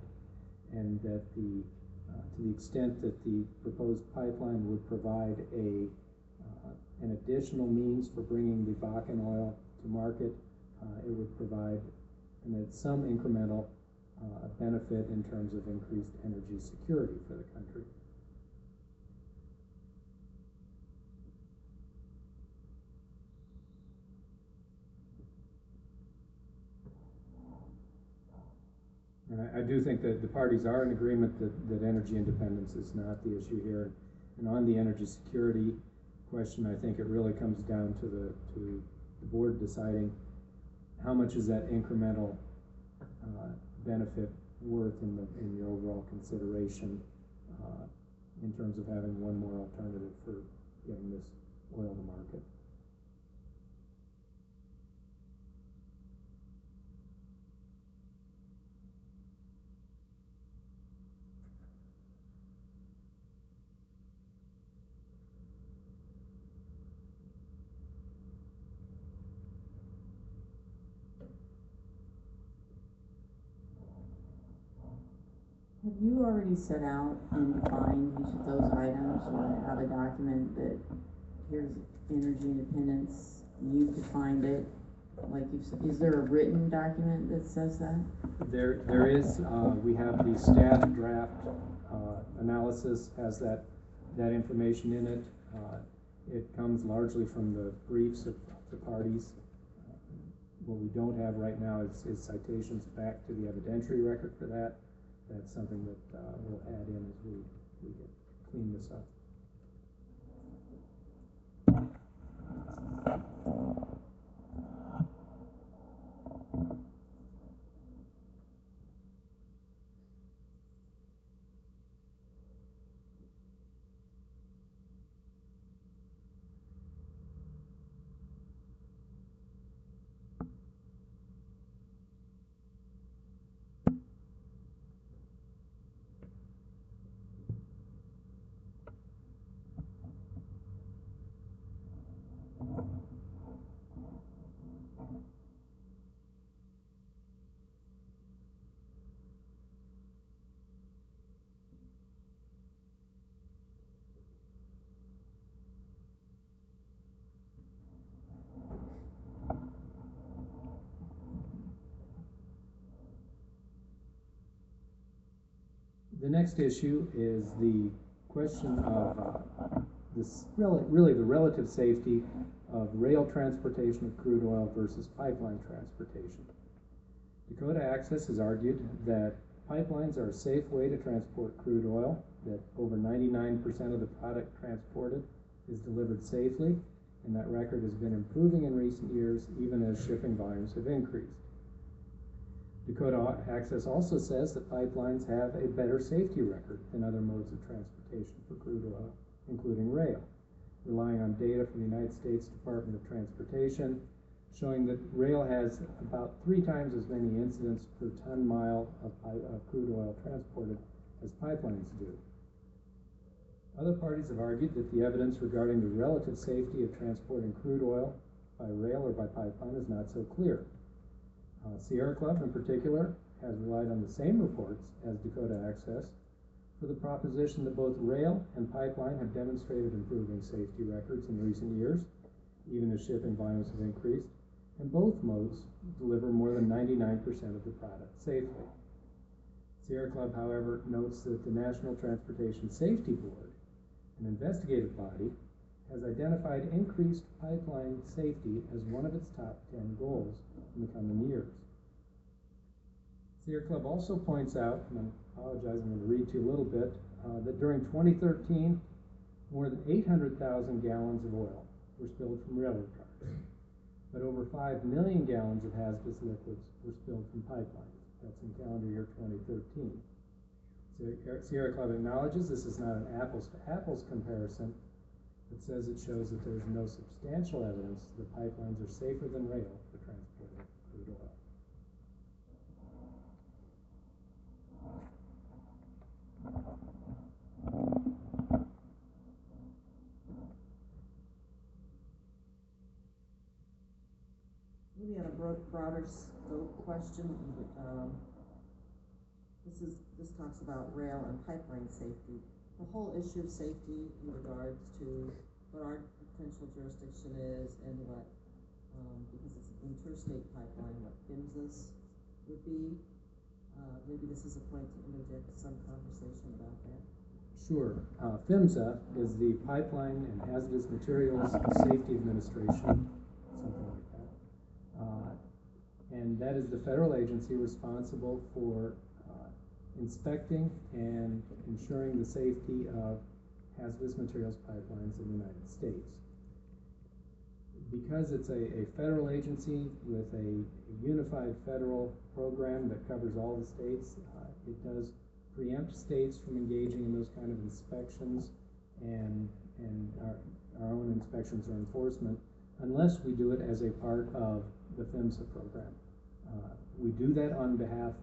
[SPEAKER 4] and that to the extent that the proposed pipeline would provide an additional means for bringing the Bakken oil to market, it would provide some incremental benefit in terms of increased energy security for the country. And I do think that the parties are in agreement that energy independence is not the issue here. And on the energy security question, I think it really comes down to the board deciding how much is that incremental benefit worth in your overall consideration in terms of having one more alternative for getting this oil to market.
[SPEAKER 5] Have you already set out and defined each of those items, or have a document that here's energy independence, you've defined it? Like is there a written document that says that?
[SPEAKER 4] There is, we have the staff draft, analysis has that information in it. It comes largely from the briefs of the parties. What we don't have right now is citations back to the evidentiary record for that. That's something that we'll add in as we clean this up. The next issue is the question of really the relative safety of rail transportation of crude oil versus pipeline transportation. Dakota Access has argued that pipelines are a safe way to transport crude oil, that over 99% of the product transported is delivered safely, and that record has been improving in recent years even as shipping volumes have increased. Dakota Access also says that pipelines have a better safety record than other modes of transportation for crude oil, including rail, relying on data from the United States Department of Transportation, showing that rail has about 3 times as many incidents per ton mile of crude oil transported as pipelines do. Other parties have argued that the evidence regarding the relative safety of transporting crude oil by rail or by pipeline is not so clear. Sierra Club, in particular, has relied on the same reports as Dakota Access for the proposition that both rail and pipeline have demonstrated improving safety records in recent years, even as shipping volumes have increased, and both modes deliver more than 99% of the product safely. Sierra Club, however, notes that the National Transportation Safety Board, an investigative body, has identified increased pipeline safety as one of its top 10 goals in the coming years. Sierra Club also points out, and I apologize, I'm going to read to you a little bit, that during 2013, more than 800,000 gallons of oil were spilled from railroad cars, but over 5 million gallons of hazardous liquids were spilled from pipelines. That's in calendar year 2013. Sierra Club acknowledges this is not an apples to apples comparison, but says it shows that there is no substantial evidence that pipelines are safer than rail for transporting crude oil.
[SPEAKER 8] Maybe on a broader scope question, this talks about rail and pipeline safety. The whole issue of safety in regards to what our potential jurisdiction is and what, because it's an interstate pipeline, what PHMSA's would be. Maybe this is a point to interject some conversation about that.
[SPEAKER 4] Sure. PHMSA is the Pipeline and Hazardous Materials Safety Administration, something like that. And that is the federal agency responsible for inspecting and ensuring the safety of hazardous materials pipelines in the United States. Because it's a federal agency with a unified federal program that covers all the states, it does preempt states from engaging in those kind of inspections and our own inspections or enforcement unless we do it as a part of the PHMSA program. We do that on behalf,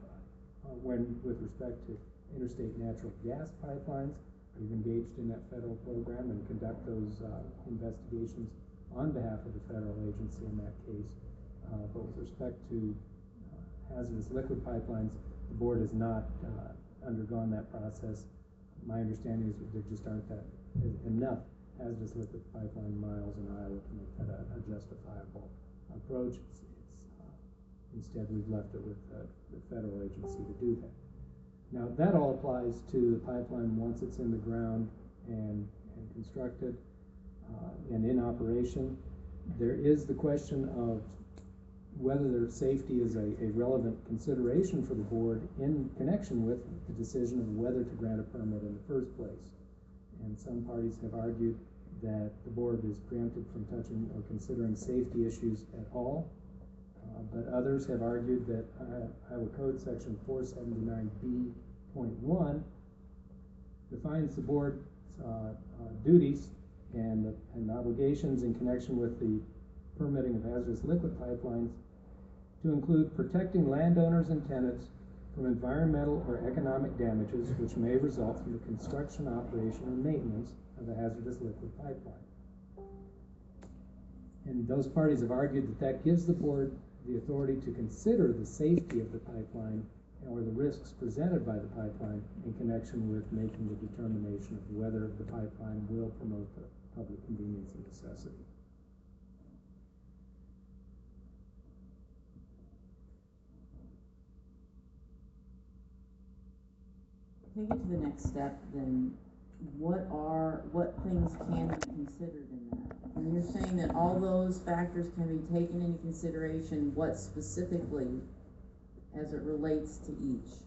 [SPEAKER 4] with respect to interstate natural gas pipelines. We've engaged in that federal program and conduct those investigations on behalf of the federal agency in that case. But with respect to hazardous liquid pipelines, the board has not undergone that process. My understanding is that there just aren't enough hazardous liquid pipeline miles in Iowa to make that a justifiable approach. Instead, we've left it with the federal agency to do that. Now, that all applies to the pipeline once it's in the ground and constructed and in operation. There is the question of whether their safety is a relevant consideration for the board in connection with the decision of whether to grant a permit in the first place. And some parties have argued that the board is preempted from touching or considering safety issues at all. But others have argued that Iowa Code Section 479B.1 defines the board's duties and obligations in connection with the permitting of hazardous liquid pipelines to include protecting landowners and tenants from environmental or economic damages which may result from the construction, operation, or maintenance of a hazardous liquid pipeline. And those parties have argued that that gives the board the authority to consider the safety of the pipeline or the risks presented by the pipeline in connection with making the determination of whether the pipeline will promote the public convenience and necessity.
[SPEAKER 5] Take it to the next step, then what things can be considered in that? When you're saying that all those factors can be taken into consideration, what specifically as it relates to each?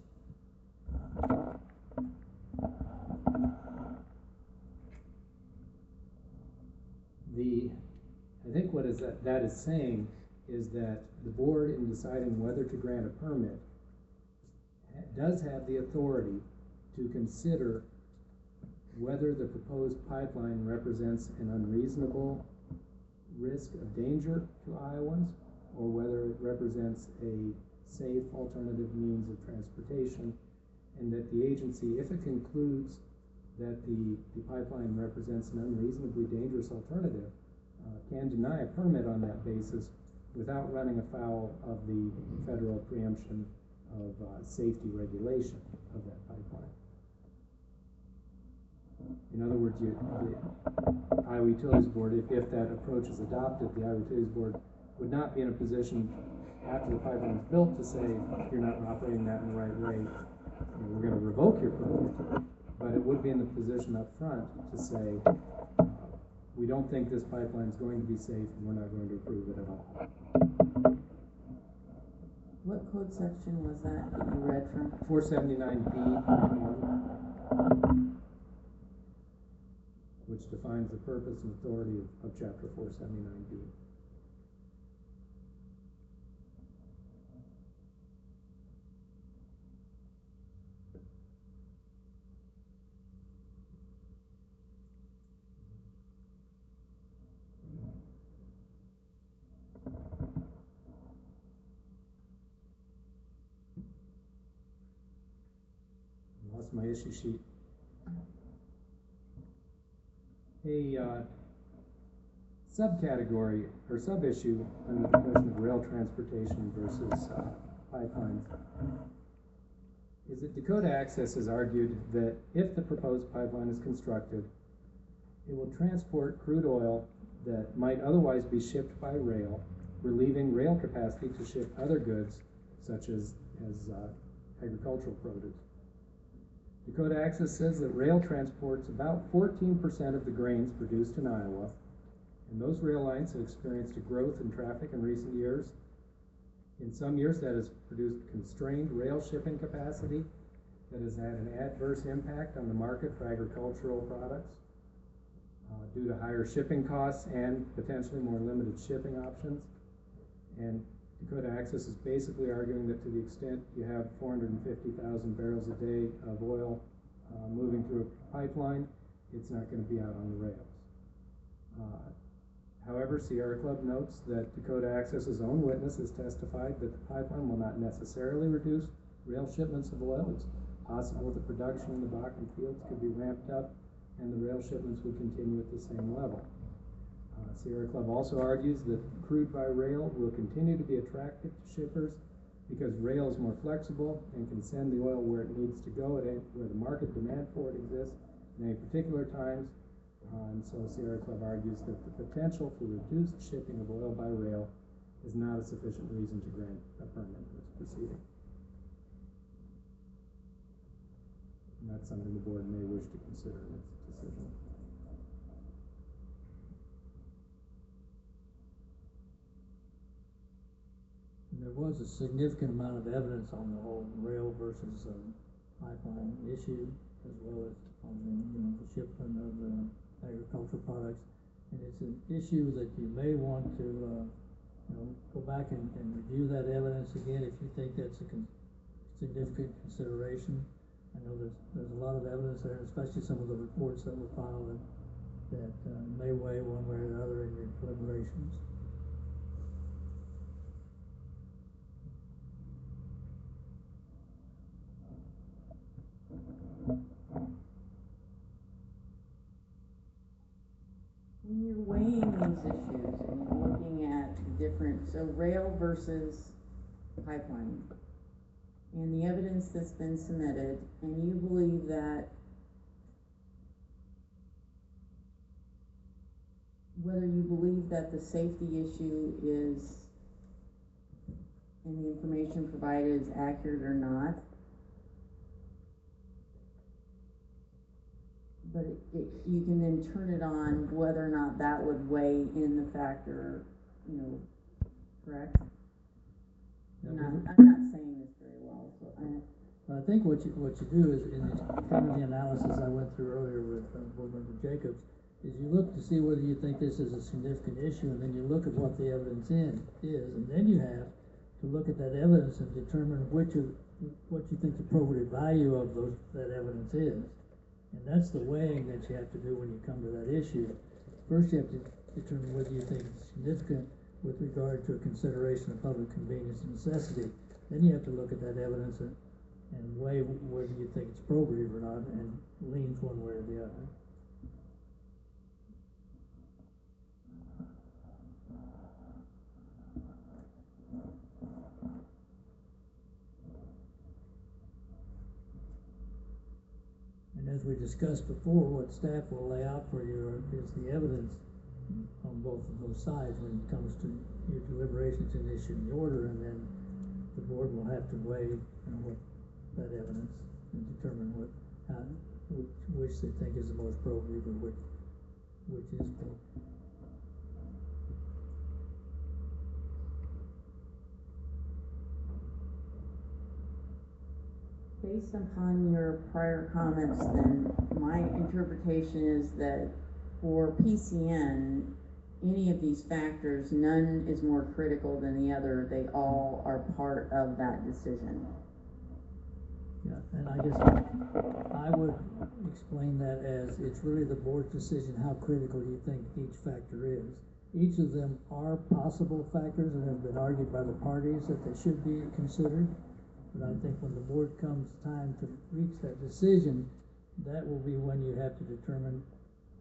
[SPEAKER 4] I think what that is saying is that the board, in deciding whether to grant a permit, does have the authority to consider whether the proposed pipeline represents an unreasonable risk of danger to Iowans, or whether it represents a safe alternative means of transportation, and that the agency, if it concludes that the pipeline represents an unreasonably dangerous alternative, can deny a permit on that basis without running afoul of the federal preemption of safety regulation of that pipeline. In other words, the Iowa Utilities Board, if that approach is adopted, the Iowa Utilities Board would not be in a position after the pipeline is built to say, you're not operating that in the right way, we're going to revoke your permit. But it would be in the position up front to say, we don't think this pipeline is going to be safe and we're not going to approve it at all.
[SPEAKER 5] What code section was that you read from?
[SPEAKER 4] 479B.1, which defines the purpose and authority of Chapter 479B. Lost my issue sheet. A subcategory or sub-issue under the question of rail transportation versus pipelines is that Dakota Access has argued that if the proposed pipeline is constructed, it will transport crude oil that might otherwise be shipped by rail, relieving rail capacity to ship other goods such as agricultural produce. Dakota Access says that rail transports about 14% of the grains produced in Iowa, and those rail lines have experienced a growth in traffic in recent years. In some years, that has produced constrained rail shipping capacity that has had an adverse impact on the market for agricultural products due to higher shipping costs and potentially more limited shipping options. And Dakota Access is basically arguing that to the extent you have 450,000 barrels a day of oil moving through a pipeline, it's not going to be out on the rails. However, Sierra Club notes that Dakota Access's own witness has testified that the pipeline will not necessarily reduce rail shipments of oil. It's possible the production in the Bakken fields could be ramped up and the rail shipments would continue at the same level. Sierra Club also argues that crude by rail will continue to be attractive to shippers because rail is more flexible and can send the oil where it needs to go, where the market demand for it exists at any particular times. And so Sierra Club argues that the potential for reduced shipping of oil by rail is not a sufficient reason to grant a permit in this proceeding. And that's something the board may wish to consider in its decision.
[SPEAKER 6] There was a significant amount of evidence on the whole rail versus pipeline issue, as well as on the shipment of agricultural products. And it's an issue that you may want to go back and review that evidence again if you think that's a significant consideration. I know there's a lot of evidence there, especially some of the reports that were filed that may weigh one way or another in your deliberations.
[SPEAKER 5] When you're weighing these issues and you're looking at different, so rail versus pipeline, and the evidence that's been submitted, and you believe that whether you believe that the safety issue is, and the information provided is accurate or not, but you can then turn it on whether or not that would weigh in the factor, correct? I'm not saying this very well, so
[SPEAKER 6] I think what you do is, in kind of the analysis I went through earlier with Board Member Jacobs, is you look to see whether you think this is a significant issue, and then you look at what the evidence is, and then you have to look at that evidence and determine what you think the probative value of that evidence is. And that's the weighing that you have to do when you come to that issue. First, you have to determine whether you think it's significant with regard to a consideration of public convenience and necessity. Then you have to look at that evidence and weigh whether you think it's probative or not, and leans one way or the other. And as we discussed before, what staff will lay out for you is the evidence on both of those sides when it comes to your deliberations and issuing the order, and then the board will have to weigh what that evidence and determine which they think is the most probative or which is probative.
[SPEAKER 5] based upon your prior comments, then my interpretation is that for PCN, any of these factors, none is more critical than the other. They all are part of that decision.
[SPEAKER 6] Yeah, and I guess I would explain that as it's really the board's decision how critical you think each factor is. Each of them are possible factors and have been argued by the parties that they should be considered. But I think when the board comes time to reach that decision, that will be when you have to determine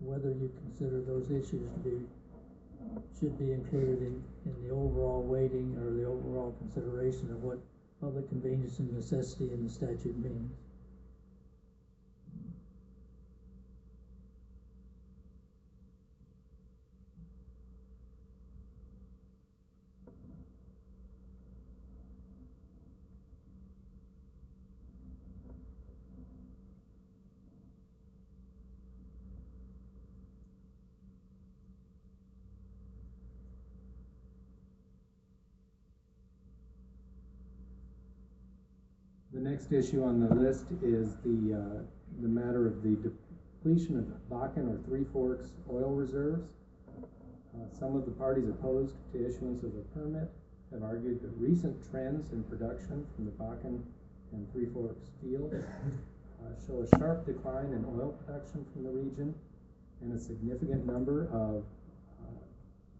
[SPEAKER 6] whether you consider those issues should be included in the overall weighting or the overall consideration of what public convenience and necessity in the statute means.
[SPEAKER 4] The next issue on the list is the matter of the depletion of Bakken or Three Forks oil reserves. Some of the parties opposed to issuance of a permit have argued that recent trends in production from the Bakken and Three Forks fields show a sharp decline in oil production from the region and a significant number of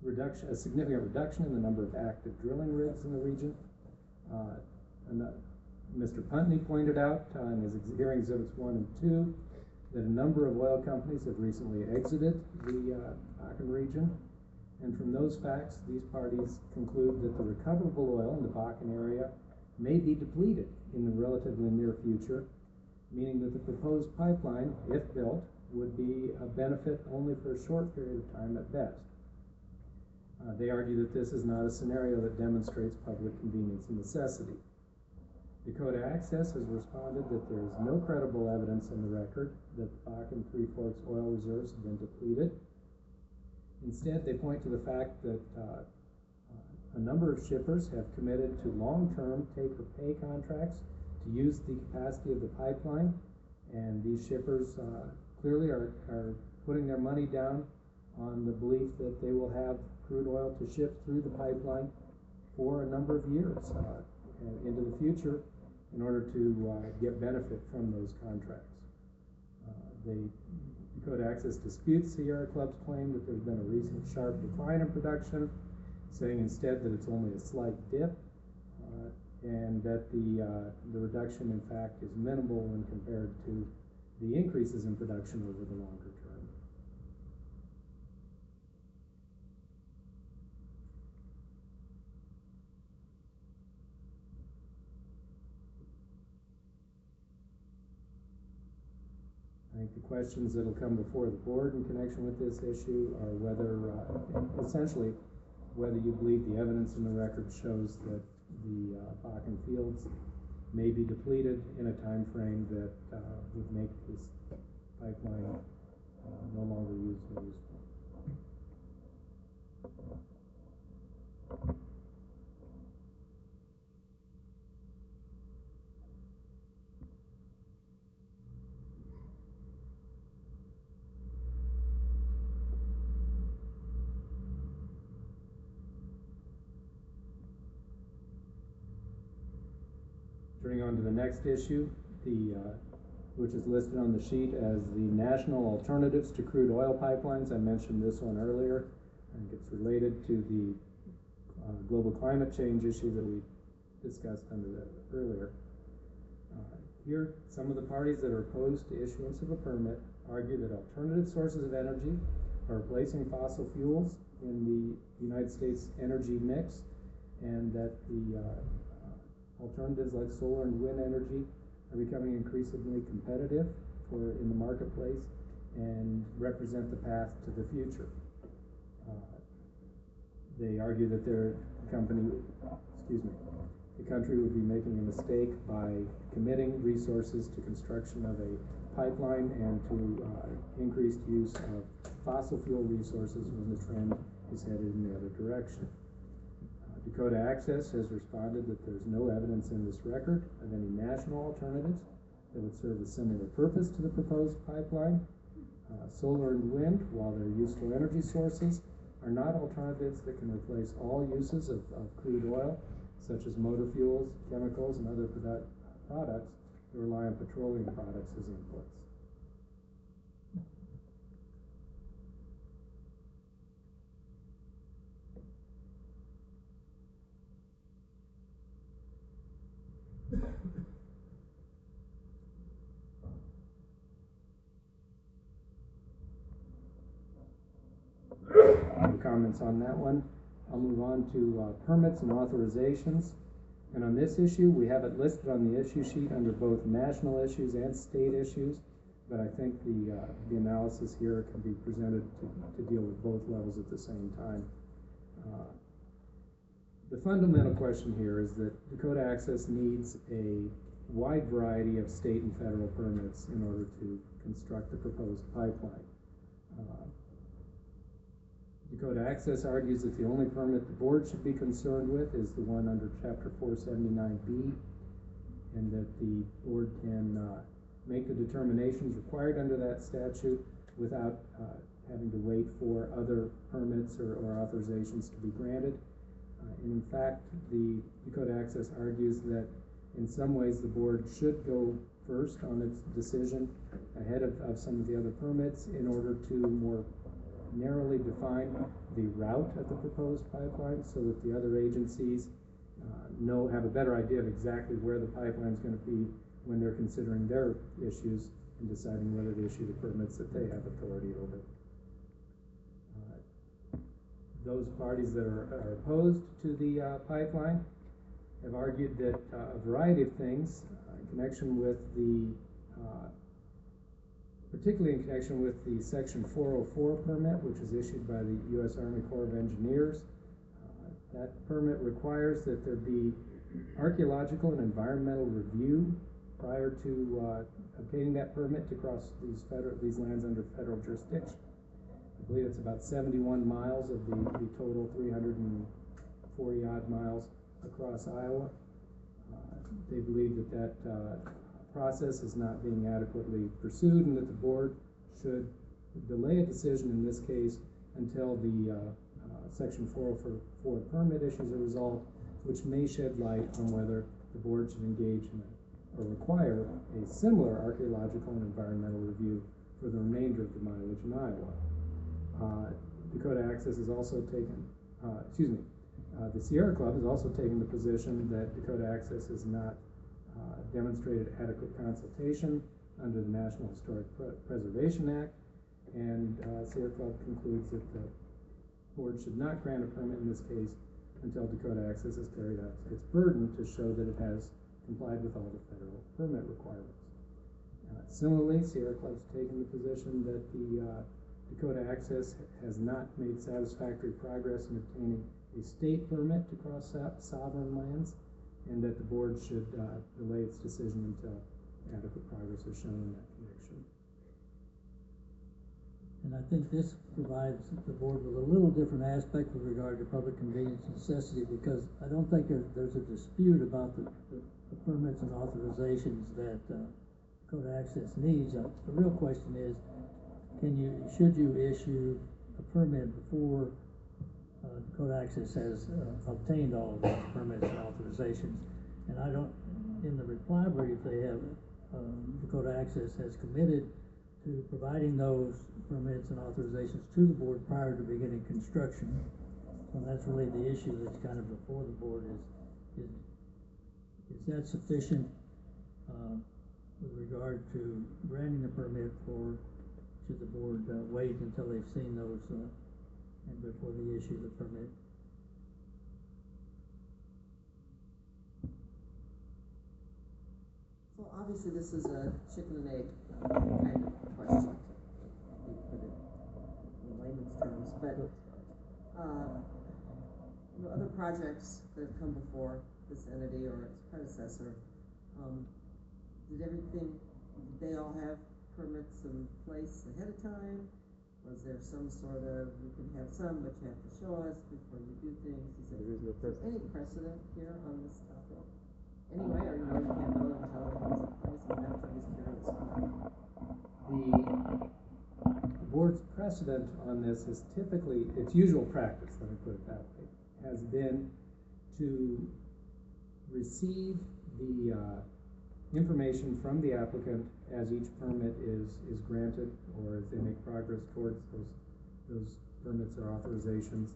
[SPEAKER 4] a significant reduction in the number of active drilling rigs in the region. Mr. Puntney pointed out in his hearing exhibits 1 and 2 that a number of oil companies have recently exited the Bakken region. And from those facts, these parties conclude that the recoverable oil in the Bakken area may be depleted in the relatively near future, meaning that the proposed pipeline, if built, would be a benefit only for a short period of time at best. They argue that this is not a scenario that demonstrates public convenience and necessity. Dakota Access has responded that there is no credible evidence in the record that the Bakken Three Forks oil reserves have been depleted. Instead, they point to the fact that a number of shippers have committed to long-term take-or-pay contracts to use the capacity of the pipeline, and these shippers clearly are putting their money down on the belief that they will have crude oil to ship through the pipeline for a number of years into the future in order to get benefit from those contracts. Dakota Access disputes Sierra Club's claim that there's been a recent sharp decline in production, saying instead that it's only a slight dip, and that the reduction in fact is minimal when compared to the increases in production over the longer term. I think the questions that will come before the board in connection with this issue are whether, essentially, whether you believe the evidence in the record shows that the Bakken fields may be depleted in a time frame that would make this pipeline no longer useful. Turning on to the next issue, which is listed on the sheet as the National Alternatives to Crude Oil Pipelines. I mentioned this one earlier. I think it's related to the global climate change issue that we discussed under that earlier. Here, some of the parties that are opposed to issuance of a permit argue that alternative sources of energy are replacing fossil fuels in the United States energy mix, and that the alternatives like solar and wind energy are becoming increasingly competitive in the marketplace and represent the path to the future. They argue that the country would be making a mistake by committing resources to construction of a pipeline and to increased use of fossil fuel resources when the trend is headed in the other direction. Dakota Access has responded that there's no evidence in this record of any national alternatives that would serve a similar purpose to the proposed pipeline. Solar and wind, while they're useful energy sources, are not alternatives that can replace all uses of crude oil, such as motor fuels, chemicals, and other products that rely on petroleum products as inputs. No comments on that one. I'll move on to permits and authorizations. And on this issue, we have it listed on the issue sheet under both national issues and state issues, but I think the analysis here can be presented to deal with both levels at the same time. The fundamental question here is that Dakota Access needs a wide variety of state and federal permits in order to construct the proposed pipeline. Dakota Access argues that the only permit the board should be concerned with is the one under Chapter 479B, and that the board can make the determinations required under that statute without having to wait for other permits or authorizations to be granted. And in fact, the Dakota Access argues that in some ways the board should go first on its decision ahead of some of the other permits in order to more narrowly define the route of the proposed pipeline so that the other agencies have a better idea of exactly where the pipeline is going to be when they're considering their issues and deciding whether to issue the permits that they have authority over. Those parties that are opposed to the pipeline have argued that a variety of things in connection with particularly in connection with the Section 404 permit, which is issued by the U.S. Army Corps of Engineers. That permit requires that there be archaeological and environmental review prior to obtaining that permit to cross these lands under federal jurisdiction. I believe it's about 71 miles of the total 340 odd miles across Iowa. They believe that process is not being adequately pursued and that the board should delay a decision in this case until the Section 404 permit issues are resolved, which may shed light on whether the board should engage in or require a similar archaeological and environmental review for the remainder of the mileage in Iowa. Dakota Access has also taken, the Sierra Club has also taken the position that Dakota Access has not demonstrated adequate consultation under the National Historic Preservation Act, and Sierra Club concludes that the board should not grant a permit in this case until Dakota Access has carried out its burden to show that it has complied with all the federal permit requirements. Similarly, Sierra Club has taken the position that the Dakota Access has not made satisfactory progress in obtaining a state permit to cross sovereign lands, and that the board should delay its decision until adequate progress is shown in that connection.
[SPEAKER 6] And I think this provides the board with a little different aspect with regard to public convenience and necessity, because I don't think there's a dispute about the permits and authorizations that Dakota Access needs. The real question is, should you issue a permit before Dakota Access has obtained all of those permits and authorizations? And I don't, in the reply brief, they have, Dakota Access has committed to providing those permits and authorizations to the board prior to beginning construction. So that's really the issue that's kind of before the board is that sufficient with regard to granting the permit, or should the board wait until they've seen those and before they issue the permit?
[SPEAKER 8] So obviously this is a chicken and egg kind of question, to put it in layman's terms, but other projects that have come before this entity or its predecessor, did they all have permits in place ahead of time? Was there some sort of, you can have some, but you have to show us before you do things? Is there any precedent here on this topic? Anyway, or you can't vote until it's in place, and after this period is
[SPEAKER 4] The board's precedent on this is typically, its usual practice, let me put it that way, has been to receive the information from the applicant as each permit is granted, or as they make progress towards those permits or authorizations.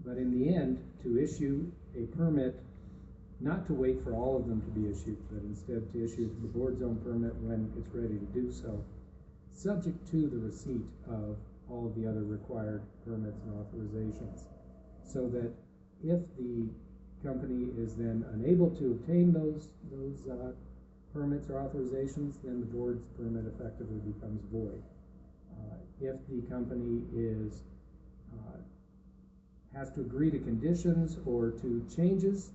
[SPEAKER 4] But in the end, to issue a permit, not to wait for all of them to be issued, but instead to issue the board's own permit when it's ready to do so, subject to the receipt of all of the other required permits and authorizations. So that if the company is then unable to obtain those permits or authorizations, then the board's permit effectively becomes void. If the company has to agree to conditions or to changes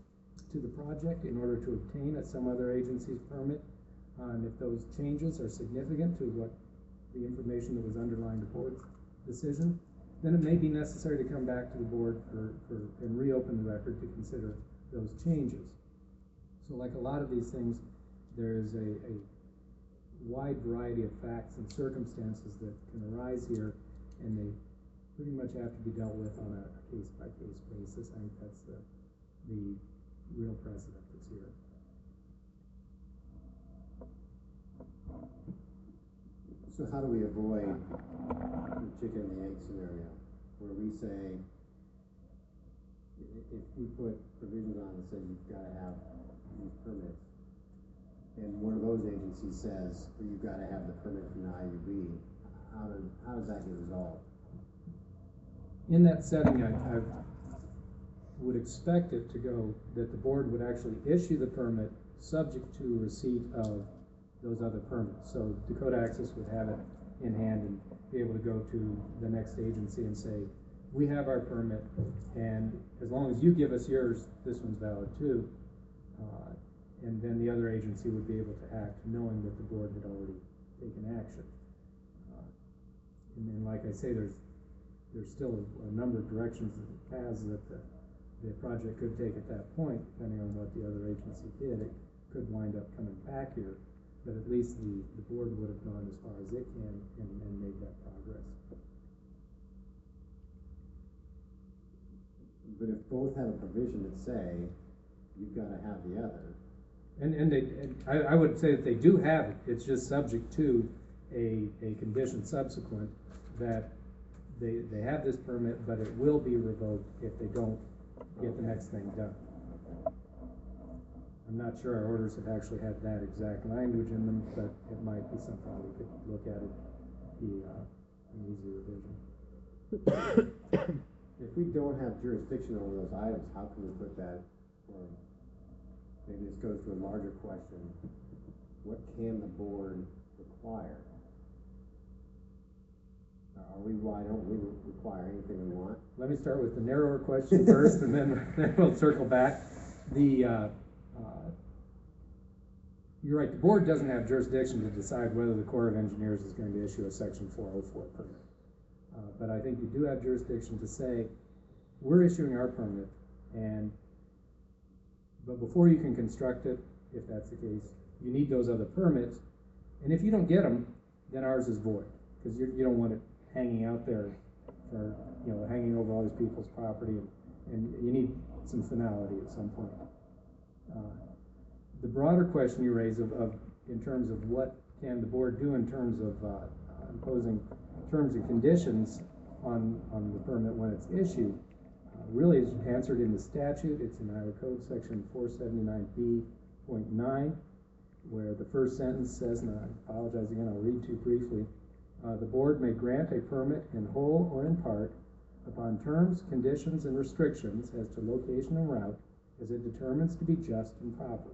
[SPEAKER 4] to the project in order to obtain some other agency's permit, and if those changes are significant to what the information that was underlying the board's decision, then it may be necessary to come back to the board and reopen the record to consider those changes. So like a lot of these things, there is a wide variety of facts and circumstances that can arise here, and they pretty much have to be dealt with on a case-by-case basis. I think that's the real precedent that's here.
[SPEAKER 9] So how do we avoid the chicken and the egg scenario, where we say, if we put provisions on that say you've gotta have these permits, and one of those agencies says, well, you've gotta have the permit from the IUB, how does that get resolved?
[SPEAKER 4] In that setting, I would expect it to go, that the board would actually issue the permit subject to receipt of those other permits. So Dakota Access would have it in hand and be able to go to the next agency and say, we have our permit, and as long as you give us yours, this one's valid too. And then the other agency would be able to act knowing that the board had already taken action. And then, like I say, there's still a number of directions and paths that the project could take at that point, depending on what the other agency did. It could wind up coming back here, but at least the board would have gone as far as it can and made that progress.
[SPEAKER 9] But if both have a provision that say, you've gotta have the other.
[SPEAKER 4] And I would say that they do have it, it's just subject to a condition subsequent that they have this permit, but it will be revoked if they don't get the next thing done. I'm not sure our orders have actually had that exact language in them, but it might be something we could look at it, an easy revision.
[SPEAKER 9] If we don't have jurisdiction over those items, how can we put that, or maybe this goes to a larger question, what can the board require? Why don't we require anything we want?
[SPEAKER 4] Let me start with the narrower question first, and then we'll circle back. You're right, the board doesn't have jurisdiction to decide whether the Corps of Engineers is going to issue a Section 404 permit. But I think you do have jurisdiction to say, we're issuing our permit, but before you can construct it, if that's the case, you need those other permits, and if you don't get them, then ours is void, because you don't want it hanging out there for, hanging over all these people's property, and you need some finality at some point. The broader question you raise in terms of what can the board do in terms of imposing terms and conditions on the permit when it's issued, really is answered in the statute. It's in Iowa Code Section 479B.9, where the first sentence says, and I apologize again, I'll read too briefly, the board may grant a permit in whole or in part upon terms, conditions, and restrictions as to location and route as it determines to be just and proper.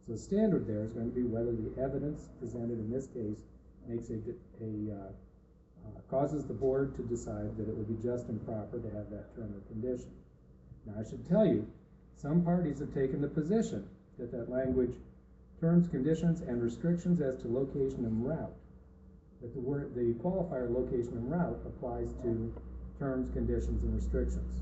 [SPEAKER 4] So the standard there is going to be whether the evidence presented in this case makes causes the board to decide that it would be just and proper to have that term or condition. Now I should tell you, some parties have taken the position that language, terms, conditions, and restrictions as to location and route, that the qualifier location and route applies to terms, conditions, and restrictions.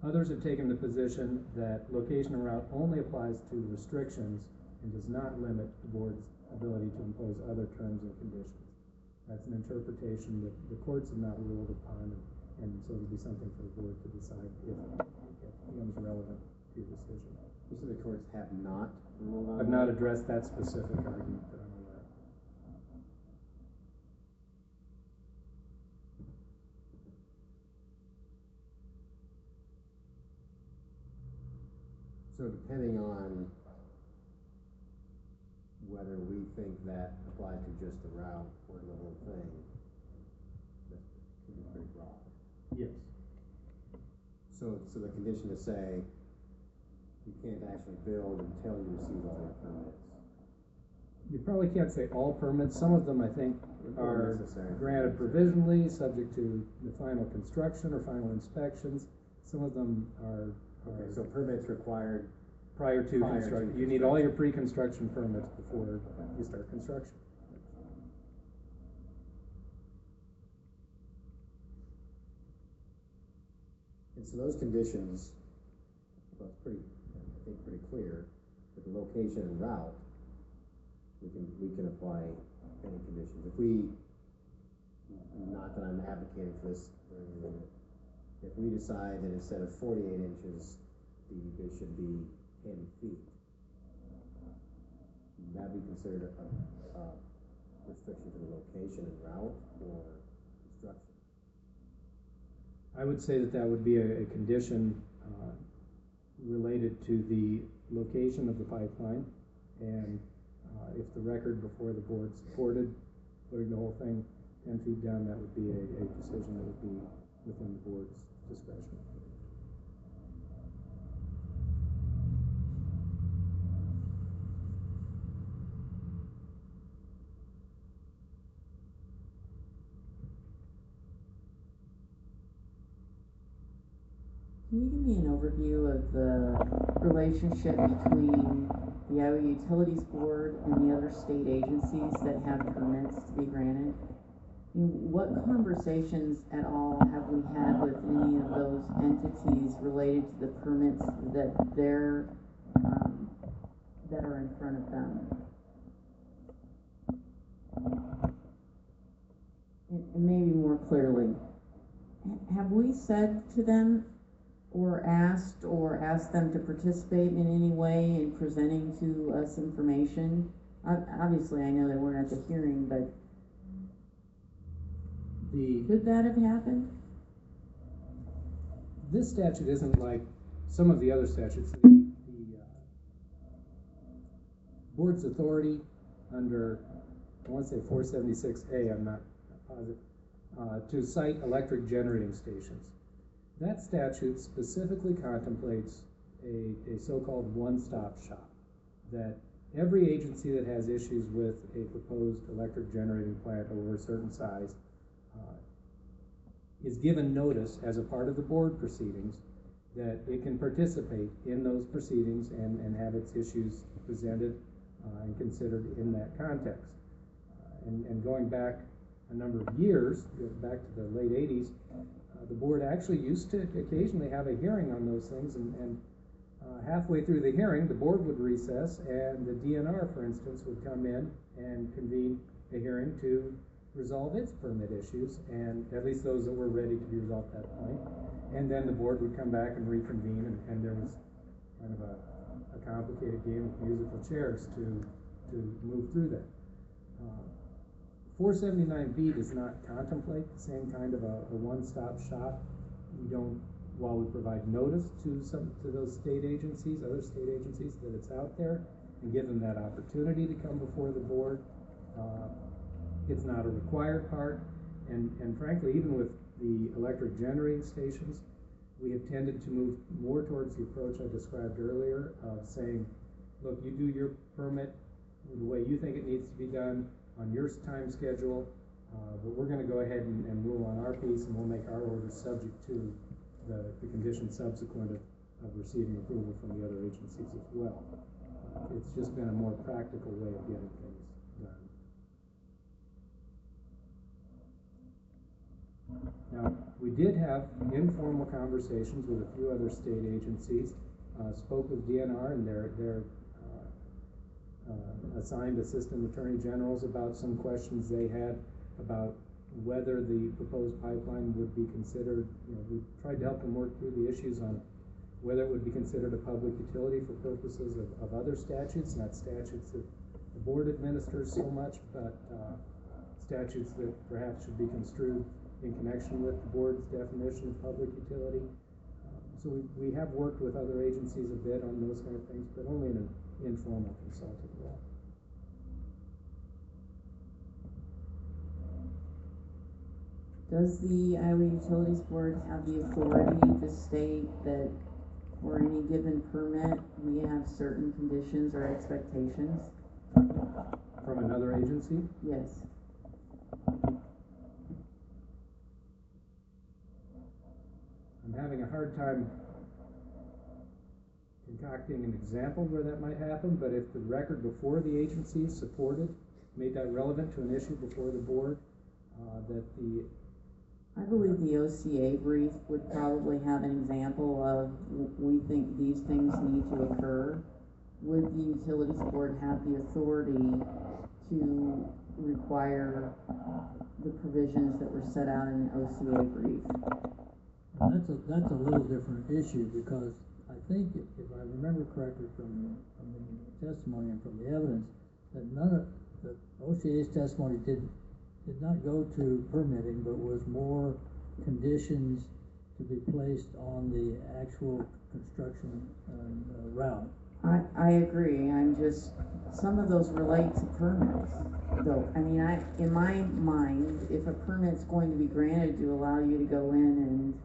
[SPEAKER 4] Others have taken the position that location and route only applies to restrictions and does not limit the board's ability to impose other terms and conditions. That's an interpretation that the courts have not ruled upon, and so it'll be something for the board to decide if it becomes relevant to your decision.
[SPEAKER 9] You said the courts have not ruled on
[SPEAKER 4] I've not addressed that specific argument that I'm aware of.
[SPEAKER 9] So depending on whether we think that applies to just the route or the whole thing, that can be pretty broad.
[SPEAKER 4] Yes.
[SPEAKER 9] So the condition to say, you can't actually build until you receive all your permits.
[SPEAKER 4] You probably can't say all permits. Some of them, I think, are granted provisionally, subject to the final construction or final inspections. Some of them are
[SPEAKER 9] Okay, so permits required
[SPEAKER 4] prior to construction. You need all your pre-construction permits before you start construction.
[SPEAKER 9] And so those conditions, well, it's pretty, I think, pretty clear that the location and route, we can apply any conditions. If we, not that I'm advocating for this, if we decide that instead of 48 inches, there should be 10 feet, that be considered a restriction to the location and route or construction?
[SPEAKER 4] I would say that that would be a condition related to the location of the pipeline, and if the record before the board supported putting the whole thing 10 feet down, that would be a decision that would be within the board's discretion.
[SPEAKER 5] Can you give me an overview of the relationship between the Iowa Utilities Board and the other state agencies that have permits to be granted? What conversations at all have we had with any of those entities related to the permits that that are in front of them? And maybe more clearly, have we said to them or asked them to participate in any way in presenting to us information? Obviously, I know they weren't at the hearing, but could that have happened?
[SPEAKER 4] This statute isn't like some of the other statutes. The board's authority under, I want to say 476A, I'm not positive, to cite electric generating stations. That statute specifically contemplates a so-called one-stop shop, that every agency that has issues with a proposed electric generating plant over a certain size is given notice as a part of the board proceedings that it can participate in those proceedings and have its issues presented and considered in that context. And going back a number of years, back to the late 80s, the board actually used to occasionally have a hearing on those things, and halfway through the hearing, the board would recess, and the DNR, for instance, would come in and convene a hearing to resolve its permit issues, and at least those that were ready to be resolved at that point. And then the board would come back and reconvene, and there was kind of a complicated game of musical chairs to move through that. 479B does not contemplate the same kind of a one-stop shop. We don't, while we provide notice to those state agencies, other state agencies, that it's out there, and give them that opportunity to come before the board. It's not a required part, and frankly, even with the electric generating stations, we have tended to move more towards the approach I described earlier of saying, look, you do your permit the way you think it needs to be done on your time schedule, but we're going to go ahead and rule on our piece, and we'll make our orders subject to the conditions subsequent of receiving approval from the other agencies as well. It's just been a more practical way of getting things done. Now, we did have informal conversations with a few other state agencies, spoke with DNR and their assigned assistant attorney generals about some questions they had about whether the proposed pipeline would be considered, we tried to help them work through the issues on whether it would be considered a public utility for purposes of other statutes, not statutes that the board administers so much, but statutes that perhaps should be construed in connection with the board's definition of public utility. So we have worked with other agencies a bit on those kind of things, but only in an informal consulting role.
[SPEAKER 5] Does the Iowa Utilities Board have the authority to state that for any given permit, we have certain conditions or expectations?
[SPEAKER 4] From another agency?
[SPEAKER 5] Yes.
[SPEAKER 4] I'm having a hard time concocting an example where that might happen, but if the record before the agency supported, made that relevant to an issue before the board,
[SPEAKER 5] I believe the OCA brief would probably have an example of, we think these things need to occur. Would the Utilities Board have the authority to require the provisions that were set out in the OCA brief?
[SPEAKER 6] That's a little different issue, because I think if I remember correctly from the testimony and from the evidence, that none of, the OCA's testimony did not go to permitting, but was more conditions to be placed on the actual construction, route.
[SPEAKER 5] I agree, I'm just, some of those relate to permits, though, I mean, in my mind, if a permit's going to be granted to allow you to go in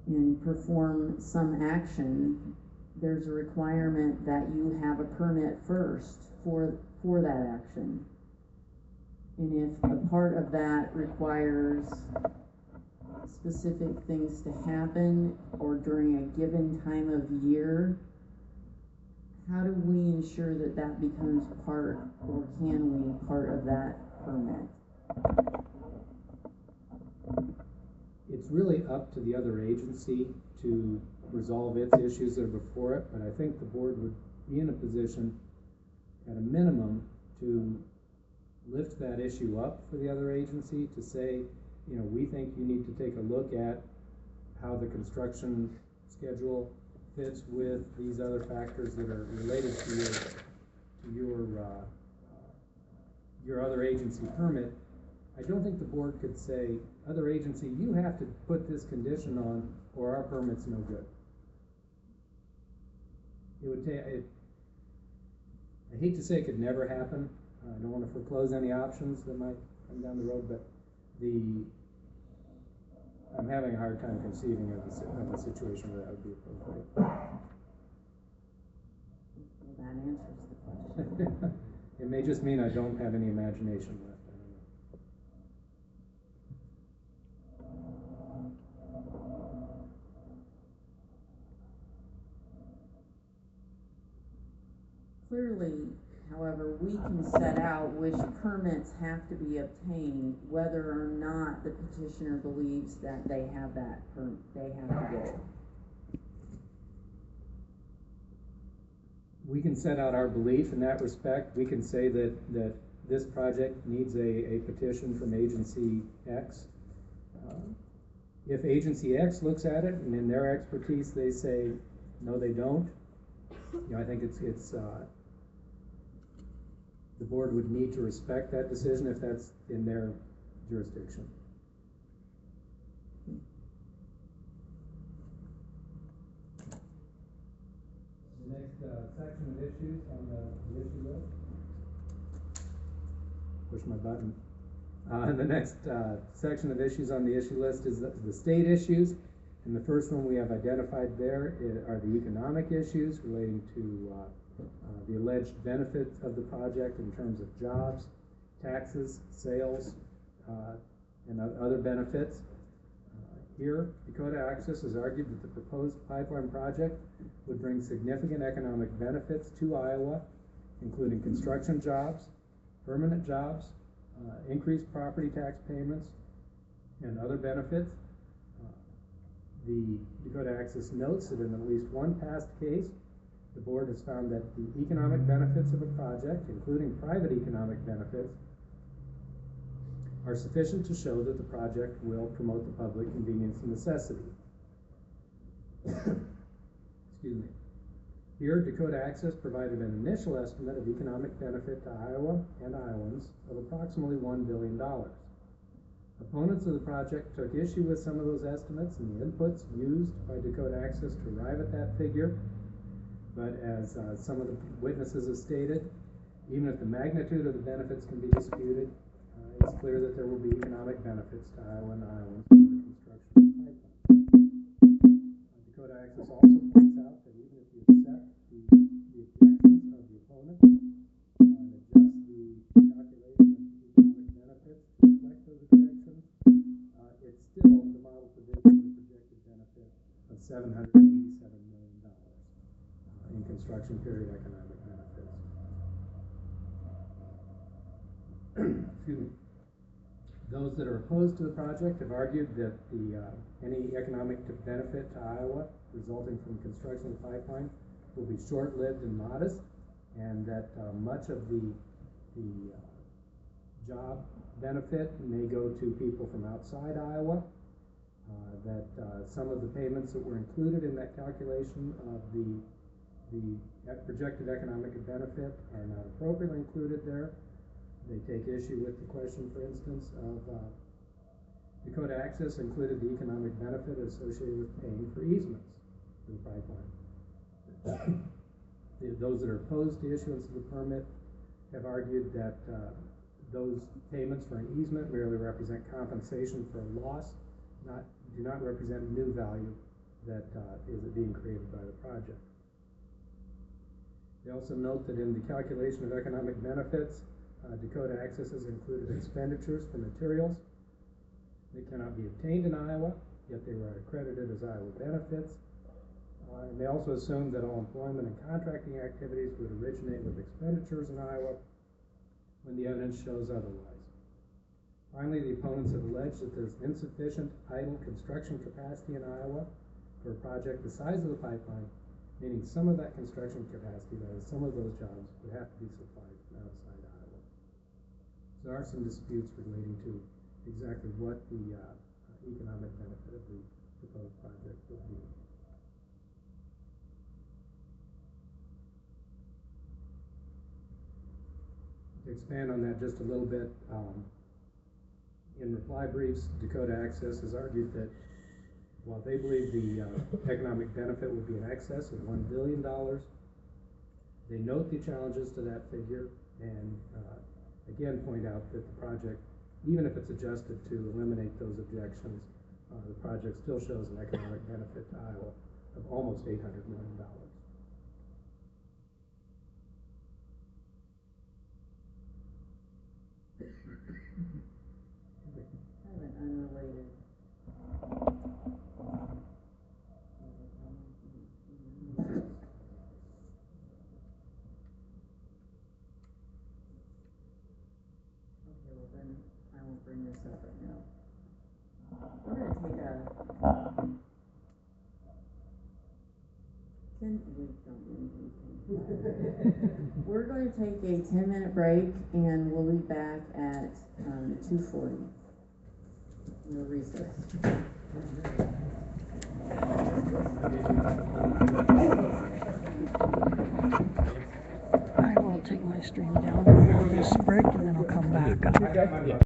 [SPEAKER 5] and perform some action, there's a requirement that you have a permit first for that action. And if a part of that requires specific things to happen, or during a given time of year, how do we ensure that that becomes part, or can we, part of that permit?
[SPEAKER 4] It's really up to the other agency to resolve its issues that are before it, but I think the board would be in a position, at a minimum, to lift that issue up for the other agency to say, you know, we think you need to take a look at how the construction schedule fits with these other factors that are related to your other agency permit. I don't think the board could say, other agency, you have to put this condition on or our permit's no good. It would take, I hate to say it could never happen. I don't want to foreclose any options that might come down the road, but I'm having a hard time conceiving of a situation where that would be appropriate.
[SPEAKER 5] Well, that answers the question.
[SPEAKER 4] It may just mean I don't have any imagination left. I don't know.
[SPEAKER 5] Clearly, however, we can set out which permits have to be obtained, whether or not the petitioner believes that they have that they have to get it.
[SPEAKER 4] We can set out our belief in that respect. We can say that this project needs a petition from agency X. If agency X looks at it and in their expertise they say, no, they don't, you know, I think it's the board would need to respect that decision if that's in their jurisdiction. The next section of issues on the issue list. Push my button. The next section of issues on the issue list is the state issues. And the first one we have identified there are the economic issues relating to the alleged benefits of the project in terms of jobs, taxes, sales, and other benefits. Here, Dakota Access has argued that the proposed pipeline project would bring significant economic benefits to Iowa, including construction jobs, permanent jobs, increased property tax payments, and other benefits. The Dakota Access notes that in at least one past case, the board has found that the economic benefits of a project, including private economic benefits, are sufficient to show that the project will promote the public convenience and necessity. Excuse me. Here, Dakota Access provided an initial estimate of economic benefit to Iowa and Iowans of approximately $1 billion. Opponents of the project took issue with some of those estimates and the inputs used by Dakota Access to arrive at that figure. But as some of the witnesses have stated, even if the magnitude of the benefits can be disputed, it's clear that there will be economic benefits to Iowa and Iowans from the construction of the pipeline. Dakota Access also points out that even if you accept the objections of the opponents and adjust the calculation of economic benefits to reflect those objections, it's still the model predicts a projected benefit of $787 million in construction period economic benefits. Excuse me. Those that are opposed to the project have argued that any economic benefit to Iowa resulting from construction of the pipeline will be short-lived and modest, and that much of the job benefit may go to people from outside Iowa, that some of the payments that were included in that calculation of the The projected economic benefit are not appropriately included there. They take issue with the question, for instance, of Dakota Access included the economic benefit associated with paying for easements for the pipeline. Those that are opposed to issuance of the permit have argued that those payments for an easement merely represent compensation for a loss, do not represent new value that is being created by the project. They also note that in the calculation of economic benefits, Dakota Access has included expenditures for materials that cannot be obtained in Iowa, yet they were accredited as Iowa benefits. And they also assumed that all employment and contracting activities would originate with expenditures in Iowa when the evidence shows otherwise. Finally, the opponents have alleged that there's insufficient idle construction capacity in Iowa for a project the size of the pipeline, meaning some of that construction capacity, that is, some of those jobs, would have to be supplied from outside Iowa. So there are some disputes relating to exactly what the economic benefit of the proposed project would be. To expand on that just a little bit, in reply briefs, Dakota Access has argued that while they believe the economic benefit would be in excess of $1 billion, they note the challenges to that figure and again point out that the project, even if it's adjusted to eliminate those objections, the project still shows an economic benefit to Iowa of almost $800 million.
[SPEAKER 5] Kind of an unrelated. Okay, well then, I won't bring this up right now. We're gonna take a. We're going to take a 10-minute break and we'll be back at 2:40. We'll recess.
[SPEAKER 2] I will take my stream down for this break and then I'll come back up.